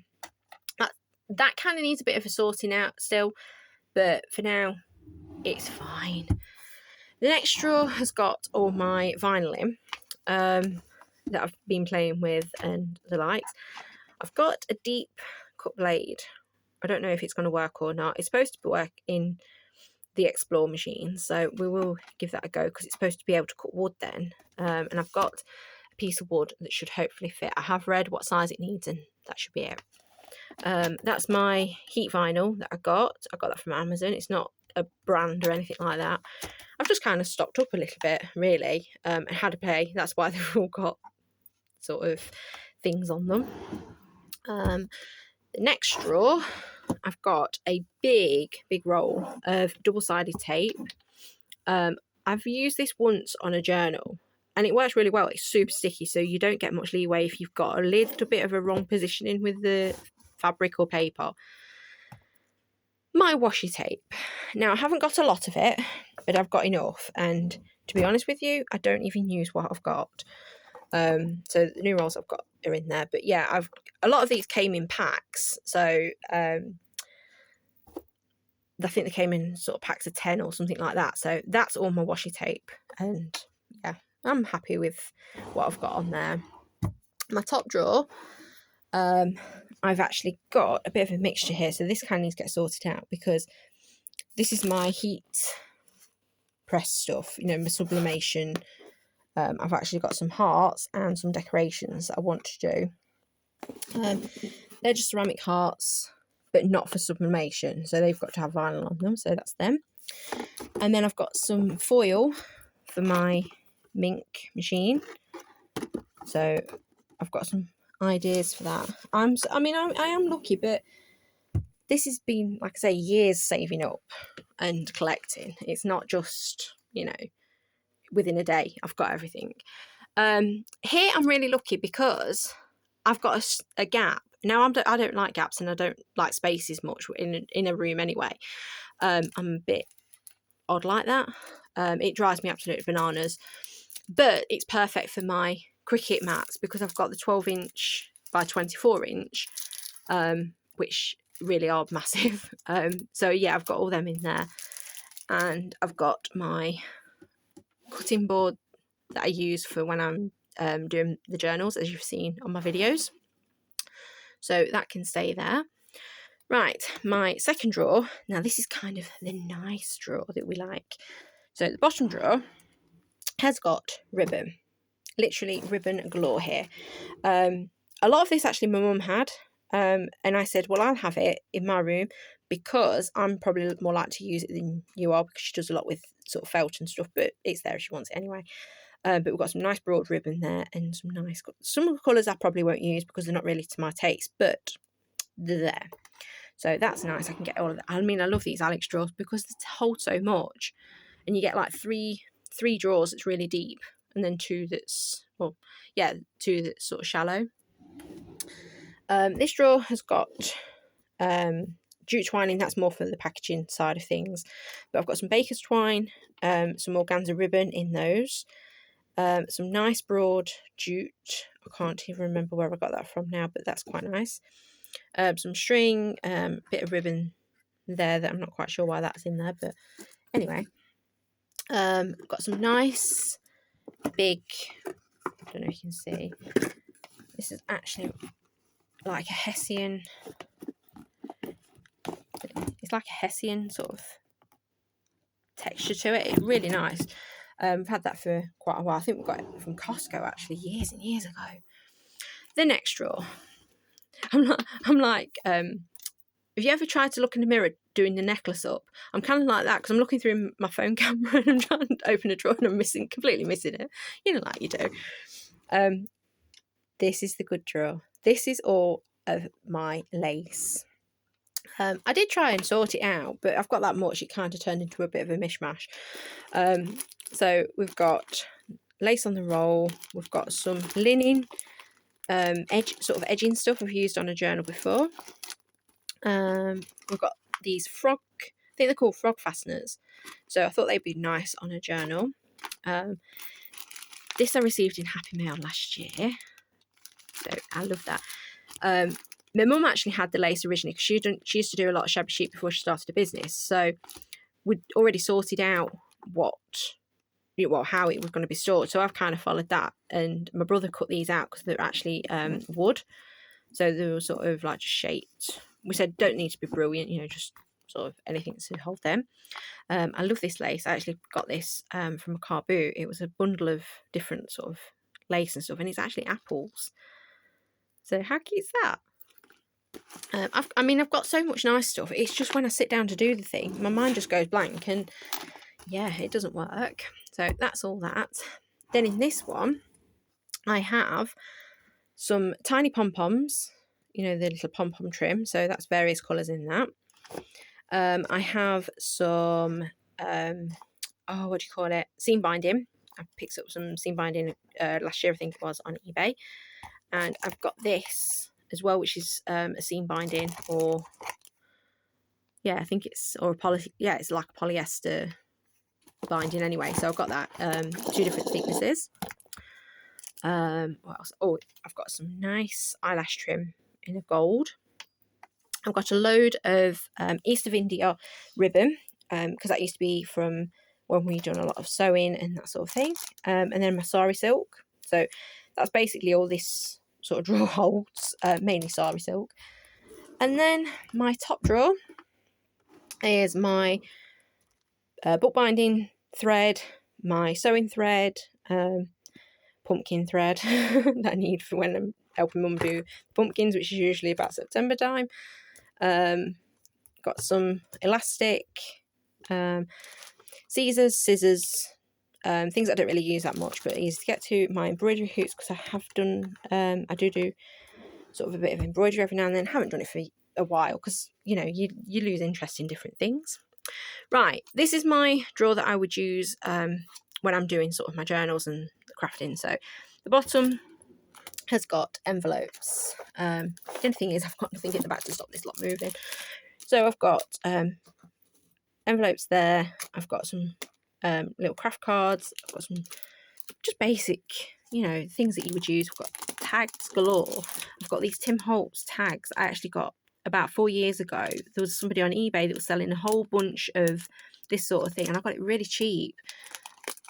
that kind of needs a bit of a sorting out still, but for now, it's fine. The next drawer has got all my vinyl in that I've been playing with and the likes. I've got a deep cut blade. I don't know if it's going to work or not. It's supposed to work in the Explore machine, so we will give that a go because it's supposed to be able to cut wood then. And I've got a piece of wood that should hopefully fit. I have read what size it needs and that should be it. That's my heat vinyl that I got that from Amazon. It's not a brand or anything like that. I've just kind of stocked up a little bit really, and had to pay. That's why they've all got sort of things on them. The next drawer, I've got a big roll of double-sided tape. I've used this once on a journal and it works really well. It's super sticky, so you don't get much leeway if you've got a little bit of a wrong positioning with the fabric or paper. My washi tape. Now, I haven't got a lot of it, but I've got enough, and to be honest with you, I don't even use what I've got. So the new rolls I've got are in there, but yeah, a lot of these came in packs, so I think they came in sort of packs of 10 or something like that. So that's all my washi tape, and yeah, I'm happy with what I've got on there. My top drawer, I've actually got a bit of a mixture here, so this kind of needs to get sorted out because this is my heat press stuff, you know, my sublimation. I've actually got some hearts and some decorations that I want to do. They're just ceramic hearts, but not for sublimation, so they've got to have vinyl on them, so that's them. And then I've got some foil for my mink machine, so I've got some ideas for that. I am lucky, but this has been, like I say, years saving up and collecting. It's not just, you know, within a day I've got everything. Here I'm really lucky because I've got a gap. Now I don't like gaps and I don't like spaces much in a room anyway. I'm a bit odd like that. It drives me absolutely bananas, but it's perfect for my Cricut mats because I've got the 12-inch by 24-inch, which really are massive. So yeah, I've got all them in there, and I've got my cutting board that I use for when I'm doing the journals, as you've seen on my videos. So that can stay there. Right, my second drawer. Now this is kind of the nice drawer that we like. So the bottom drawer has got ribbon. Literally ribbon galore here. A lot of this actually my mum had. And I said, well, I'll have it in my room because I'm probably more likely to use it than you are because she does a lot with sort of felt and stuff, but it's there if she wants it anyway. But we've got some nice broad ribbon there and some colours I probably won't use because they're not really to my taste, but they're there. So that's nice. I can get all of that. I mean, I love these Alex drawers because they hold so much, and you get like three drawers that's really deep, and then two that's sort of shallow. This drawer has got jute twining. That's more for the packaging side of things, but I've got some baker's twine, some organza ribbon in those, some nice broad jute. I can't even remember where I got that from now, but that's quite nice. Some string, bit of ribbon there that I'm not quite sure why that's in there, but anyway. I've got some nice big, I don't know if you can see, this is actually like a Hessian, it's like a Hessian sort of texture to it. It's really nice. I've had that for quite a while. I think we got it from Costco actually years and years ago. The next drawer, I'm like, have you ever tried to look in the mirror doing the necklace up? I'm kind of like that because I'm looking through my phone camera and I'm trying to open a drawer and I'm completely missing it. You know, like you do. This is the good drawer. This is all of my lace. I did try and sort it out, but I've got that much, it kind of turned into a bit of a mishmash. So we've got lace on the roll. We've got some linen edging stuff I've used on a journal before. We've got these I think they're called frog fasteners, so I thought they'd be nice on a journal. This I received in Happy Mail last year. So I love that. My mum actually had the lace originally because she used to do a lot of shabby chic before she started a business. So we'd already sorted out how it was going to be stored. So I've kind of followed that. And my brother cut these out because they're actually wood. So they were sort of like just shaped. We said don't need to be brilliant, just sort of anything to hold them. I love this lace. I actually got this from a car boot. It was a bundle of different sort of lace and stuff, and it's actually apples. So how cute is that? I've got so much nice stuff. It's just when I sit down to do the thing, my mind just goes blank, and yeah, it doesn't work. So that's all that. Then in this one, I have some tiny pom-poms, the little pom-pom trim. So that's various colours in that. I have some, what do you call it? Seam binding. I picked up some seam binding last year, I think it was, on eBay. And I've got this as well, which is a seam binding, or I think it's it's like a polyester binding anyway. So I've got that, 2 different thicknesses. What else? Oh, I've got some nice eyelash trim in a gold. I've got a load of East of India ribbon, because that used to be from when we've done a lot of sewing and that sort of thing. And then my sari silk. So that's basically all this sort of drawer holds, mainly sari silk. And then my top drawer is my bookbinding thread, my sewing thread, pumpkin thread that I need for when I'm helping mum do pumpkins, which is usually about September time. Got some elastic, scissors, things I don't really use that much, but easy to get to. My embroidery hoops, because I have done, I do sort of a bit of embroidery every now and then. Haven't done it for a while because you lose interest in different things. Right, this is my drawer that I would use when I'm doing sort of my journals and crafting. So the bottom has got envelopes. The only thing is I've got nothing at the back to stop this lot moving. So I've got envelopes there. I've got some little craft cards. I've got some just basic, things that you would use. I've got tags galore. I've got these Tim Holtz tags I actually got about 4 years ago. There was somebody on eBay that was selling a whole bunch of this sort of thing, and I got it really cheap.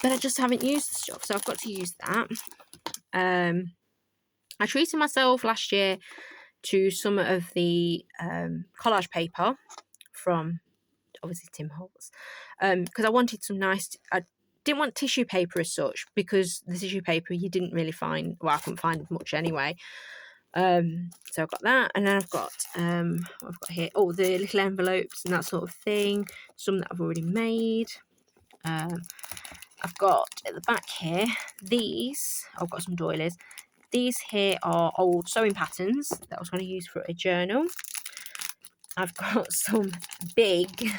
But I just haven't used the stuff, so I've got to use that. I treated myself last year to some of the collage paper from obviously Tim Holtz, because I wanted some nice. I didn't want tissue paper as such, because the tissue paper you didn't really find. Well, I couldn't find much anyway. So I've got that, and then I've got what I've got here. Oh, the little envelopes and that sort of thing. Some that I've already made. I've got at the back here these. I've got some doilies. These here are old sewing patterns that I was going to use for a journal. I've got some big,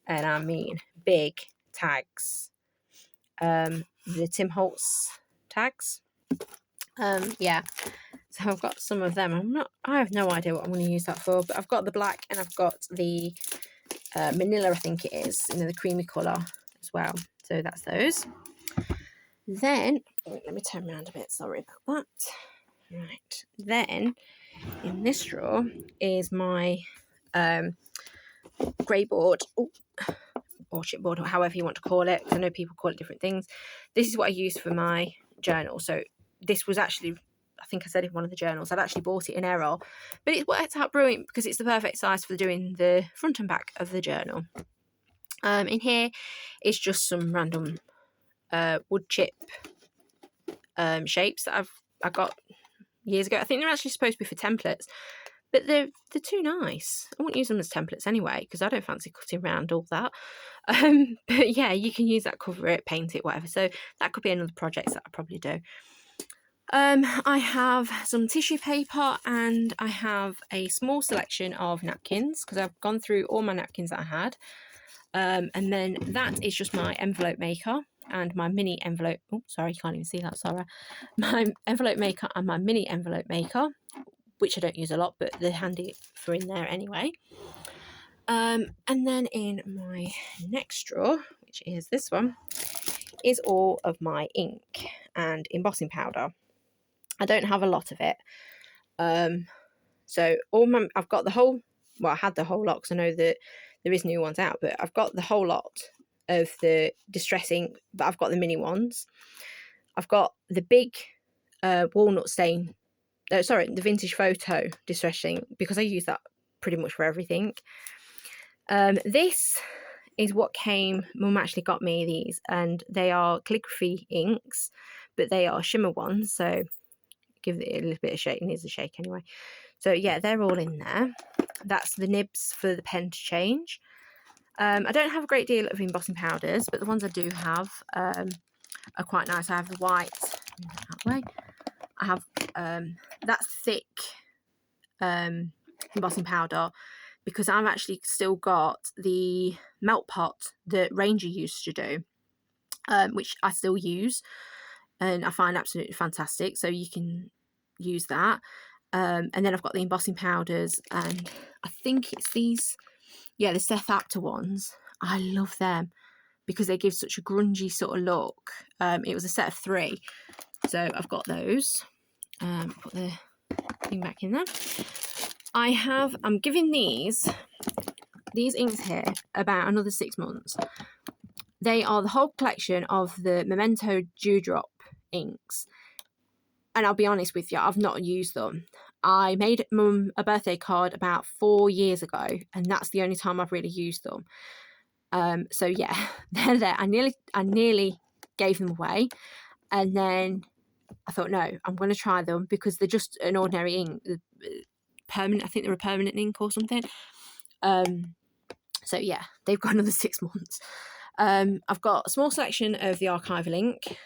and I mean big tags. The Tim Holtz tags. Yeah. So I've got some of them. I have no idea what I'm going to use that for, but I've got the black and I've got the manila, I think it is, the creamy colour as well. So that's those. Then, let me turn around a bit, sorry about that. Right, then in this drawer is my grey board, or chipboard, or however you want to call it. I know people call it different things. This is what I use for my journal. So this was actually, I think I said in one of the journals, I'd actually bought it in error, but it worked out brilliant because it's the perfect size for doing the front and back of the journal. In here is just some random wood chip shapes that I got years ago. I think they're actually supposed to be for templates, but they're too nice. I won't use them as templates anyway because I don't fancy cutting around all that. But yeah, you can use that, cover it, paint it, whatever. So that could be another project that I probably do. I have some tissue paper and I have a small selection of napkins because I've gone through all my napkins that I had. And then that is just my envelope maker and my mini envelope. Oh, sorry, you can't even see that, Sarah. My envelope maker and my mini envelope maker, which I don't use a lot, but they're handy for in there anyway. And then in my next drawer, which is this one, is all of my ink and embossing powder. I don't have a lot of it. So I've got the whole, well, I had the whole lot because I know that there is new ones out, but I've got the whole lot of the distress ink, but I've got the mini ones. I've got the big walnut stain, the vintage photo distress ink, because I use that pretty much for everything. This is what came, Mum actually got me these, and they are calligraphy inks, but they are shimmer ones, so give it a little bit of shake. It needs a shake anyway. So yeah, they're all in there. That's the nibs for the pen to change. I don't have a great deal of embossing powders, but the ones I do have are quite nice. I have the white, that way. I have that thick embossing powder, because I've actually still got the melt pot that Ranger used to do, which I still use, and I find absolutely fantastic. So you can use that. And then I've got the embossing powders, and I think it's these, yeah, the Seth Apter ones. I love them because they give such a grungy sort of look. It was a set of 3, so I've got those. Put the thing back in there. I'm giving these inks here about another 6 months. They are the whole collection of the Memento Dewdrop inks, and I'll be honest with you, I've not used them. I made Mum a birthday card about 4 years ago, and that's the only time I've really used them. So yeah, they're there. I nearly gave them away, and then I thought, no, I'm going to try them because they're just an ordinary ink, permanent. I think they're a permanent ink or something. So yeah, they've got another 6 months. I've got a small selection of the archival ink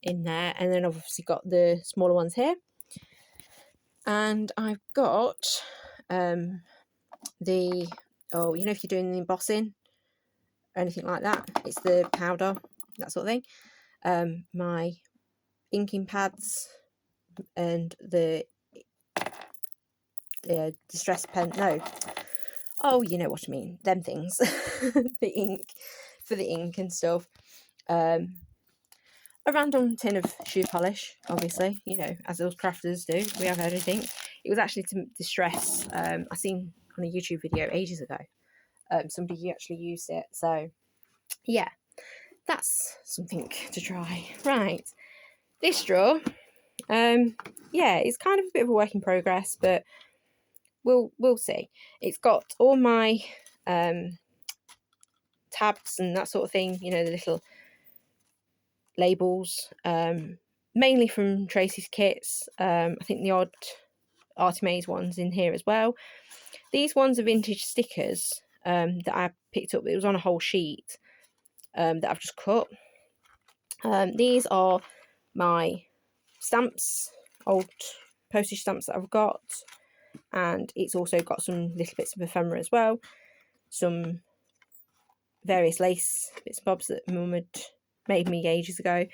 in there, and then I've obviously got the smaller ones here. And I've got if you're doing the embossing or anything like that, it's the powder, that sort of thing. My inking pads and the distress pen, you know what I mean, them things. The ink, for the ink and stuff. A random tin of shoe polish, obviously, as those crafters do. We have everything. It was actually to distress. I seen on a YouTube video ages ago. Somebody actually used it. So, yeah, that's something to try. Right, this drawer, it's kind of a bit of a work in progress, but we'll see. It's got all my tabs and that sort of thing. The little labels, mainly from Tracy's kits. I think the odd Artimaze ones in here as well. These ones are vintage stickers that I picked up. It was on a whole sheet that I've just cut. These are my stamps, old postage stamps that I've got, and it's also got some little bits of ephemera as well, some various lace bits and bobs that Mum had made me ages ago.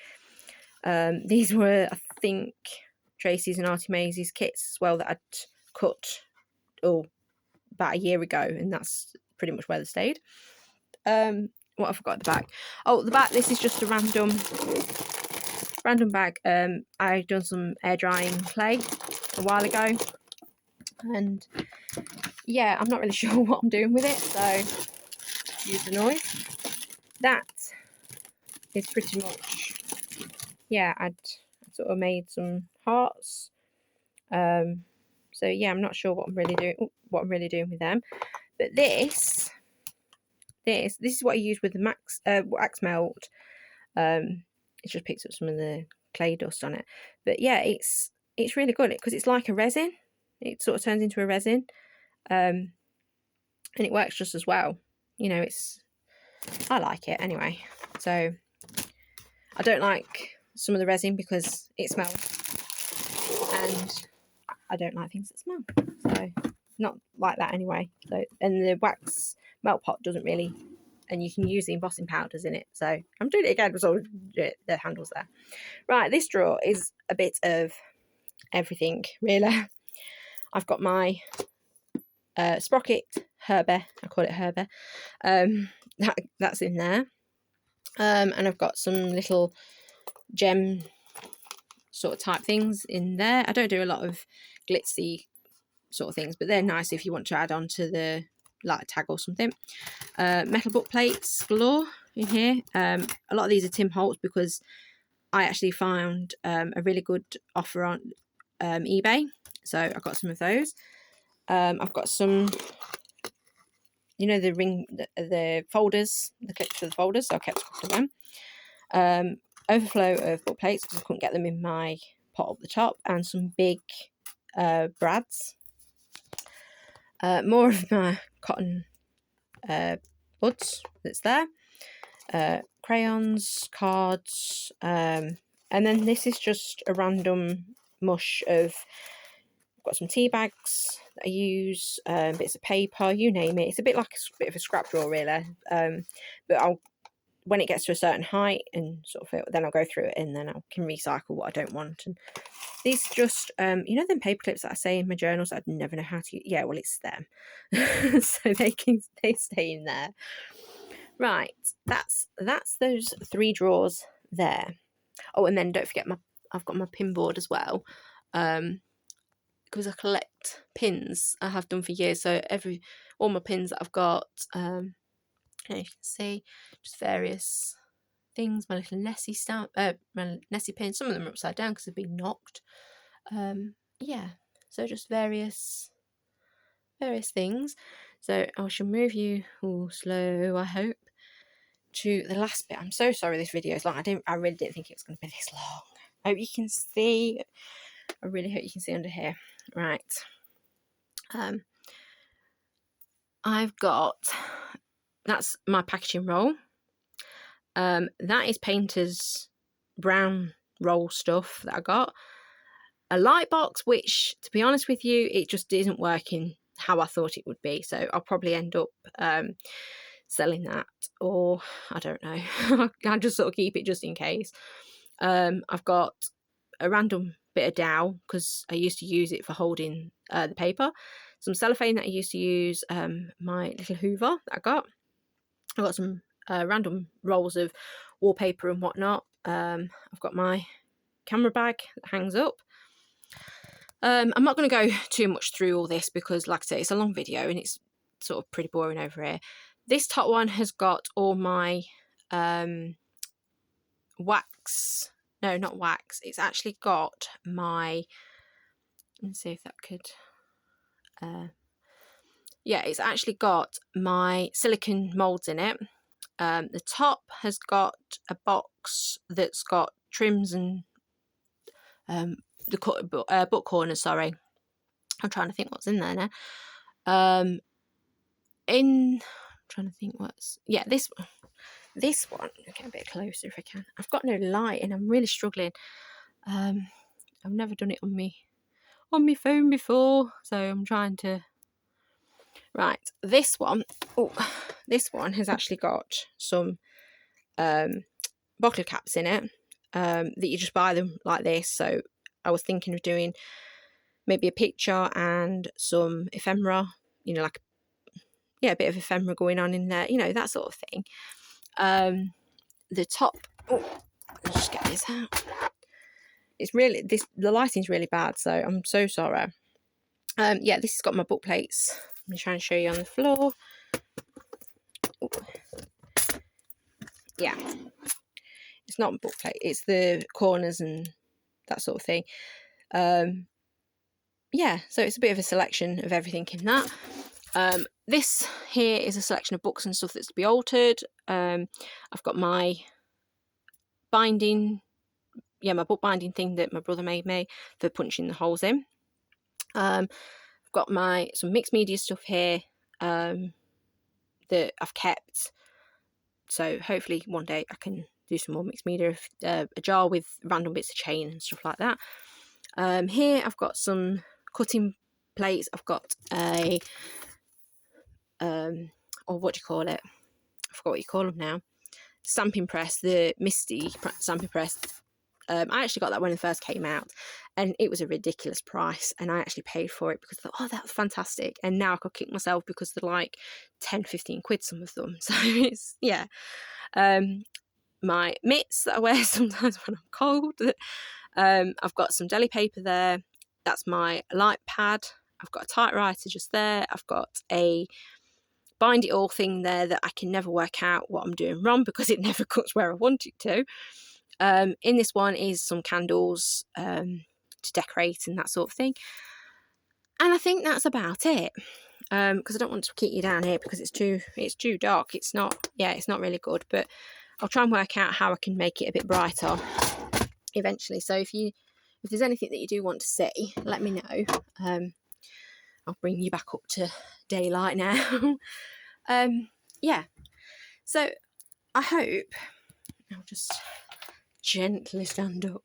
These were, I think, Tracy's and Artimaze's kits as well that I'd cut about a year ago, and that's pretty much where they stayed. What have I got at the back? Oh, the back, this is just a random bag. I've done some air drying clay a while ago, and yeah, I'm not really sure what I'm doing with it, so use the noise. That is pretty much, yeah, I'd sort of made some hearts. So yeah, I'm not sure what I'm really doing with them. But this is what I used with the wax melt. It just picks up some of the clay dust on it. But yeah, it's really good because it's like a resin. It sort of turns into a resin, and it works just as well. I like it anyway. So I don't like some of the resin because it smells, and I don't like things that smell. So not like that anyway. So, and the wax melt pot doesn't really, and you can use the embossing powders in it. So I'm doing it again with all the handles there. Right, this drawer is a bit of everything, really. I've got my sprocket Herber, I call it Herber. That's in there. And I've got some little gem sort of type things in there. I don't do a lot of glitzy sort of things, but they're nice if you want to add on to the like tag or something. Metal book plates galore in here. A lot of these are Tim Holtz because I actually found a really good offer on eBay, so I got some of those. I've got some, you know, the folders, the clips for the folders, so I kept a couple of them. Overflow of book plates because I couldn't get them in my pot up the top, and some big brads. More of my cotton buds that's there. Crayons, cards, and then this is just a random mush of, I've got some tea bags that I use, bits of paper, you name it. It's a bit like a bit of a scrap drawer really, but when it gets to a certain height and sort of then I'll go through it and then I can recycle what I don't want. And these just you know them paper clips that I say in my journals I'd never know how to use? Yeah, well, it's them. So they stay in there. Right, that's those 3 drawers there. Oh, and then don't forget I've got my pin board as well, because I collect pins. I have done for years, so all my pins that I've got, you can see just various things. My little Nessie stamp, my Nessie pins. Some of them are upside down because they've been knocked. Yeah, so just various things. So I shall move you all slow, I hope, to the last bit. I'm so sorry this video is long. I really didn't think it was going to be this long. I hope you can see. I really hope you can see under here. Right. I've got, that's my packaging roll. That is Painter's brown roll stuff that I got. A light box, which, to be honest with you, it just isn't working how I thought it would be. So I'll probably end up selling that, or I don't know. I'll just sort of keep it just in case. I've got a random bit of dowel because I used to use it for holding the paper. Some cellophane that I used to use, my little Hoover that I got. I've got some random rolls of wallpaper and whatnot. I've got my camera bag that hangs up. I'm not going to go too much through all this because, like I say, it's a long video and it's sort of pretty boring over here. This top one has got all my wax. No, not wax. It's actually got my, let's see if that could, yeah, it's actually got my silicone moulds in it. The top has got a box that's got trims and the book corners, sorry. I'm trying to think what's in there now. I'm trying to think yeah, this one, I'll get a bit closer if I can. I've got no light and I'm really struggling. I've never done it on my phone before, so I'm trying to. Right, this one has actually got some bottle caps in it, that you just buy them like this. So I was thinking of doing maybe a picture and some ephemera, you know, like, yeah, a bit of ephemera going on in there, you know, that sort of thing. The top, let's just get this out. It's really, the lighting's really bad, so I'm so sorry. Yeah, this has got my book plates. I'm trying to show you on the floor. Ooh. Yeah, it's not a book plate, it's the corners and that sort of thing. Yeah, so it's a bit of a selection of everything in that. This here is a selection of books and stuff that's to be altered. I've got my binding, my book binding thing that my brother made me for punching the holes in. I've got some mixed media stuff here that I've kept. So hopefully one day I can do some more mixed media, a jar with random bits of chain and stuff like that. Here I've got some cutting plates. I've got a or what do you call it? I forgot what you call them now. Stamping press, the Misty stamping press. I actually got that when it first came out and it was a ridiculous price, and I actually paid for it because I thought, oh, that was fantastic. And now I could kick myself because they're like 10-15 quid, some of them. So it's, yeah. My mitts that I wear sometimes when I'm cold, that I've got some deli paper there. That's my light pad. I've got a typewriter just there. I've got a bind it all thing there that I can never work out what I'm doing wrong because it never cuts where I want it to. In this one is some candles to decorate and that sort of thing. And I think that's about it. Because I don't want to keep you down here because it's too dark. It's not really good, but I'll try and work out how I can make it a bit brighter eventually. So if there's anything that you do want to see, let me know. I'll bring you back up to daylight now. Yeah, so I hope I'll just gently stand up.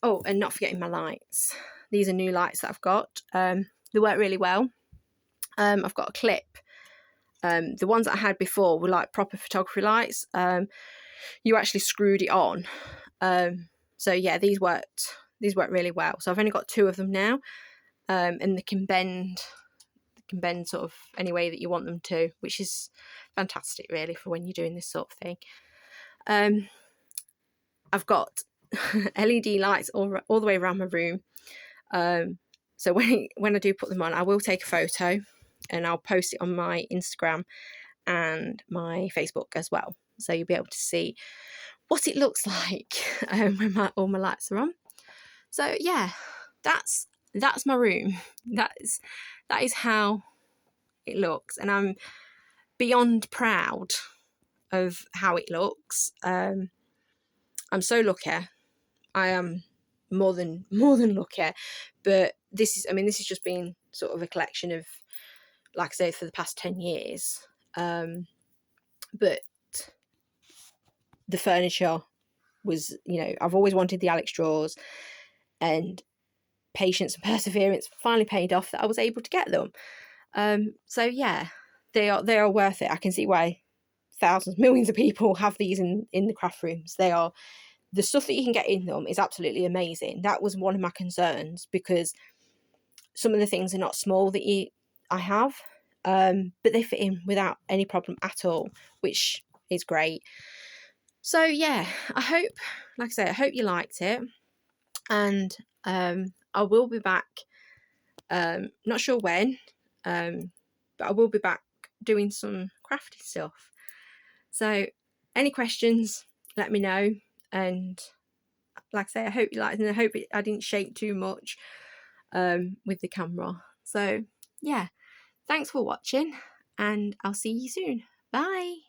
Oh, and not forgetting my lights. These are new lights that I've got. They work really well. I've got a clip. The ones that I had before were like proper photography lights. You actually screwed it on. So yeah, these worked really well. So I've only got 2 of them now, and they can bend sort of any way that you want them to, which is fantastic really for when you're doing this sort of thing. I've got LED lights all the way around my room. So when I do put them on, I will take a photo and I'll post it on my Instagram and my Facebook as well. So you'll be able to see what it looks like when all my lights are on. So yeah, that's my room. That is how it looks, and I'm beyond proud of how it looks. I'm so lucky. I am more than lucky. But this is just been sort of a collection of, like I say, for the past 10 years. But the furniture was, I've always wanted the Alex drawers, and patience and perseverance finally paid off that I was able to get them. So yeah, they are worth it. I can see why thousands, millions of people have these in the craft rooms. The stuff that you can get in them is absolutely amazing. That was one of my concerns, because some of the things are not small that I have, but they fit in without any problem at all, which is great. So yeah, I hope you liked it, and I will be back. Not sure when, but I will be back doing some crafty stuff. So any questions, let me know. And like I say, I hope you liked it, and I hope I didn't shake too much with the camera. So yeah, thanks for watching, and I'll see you soon. Bye.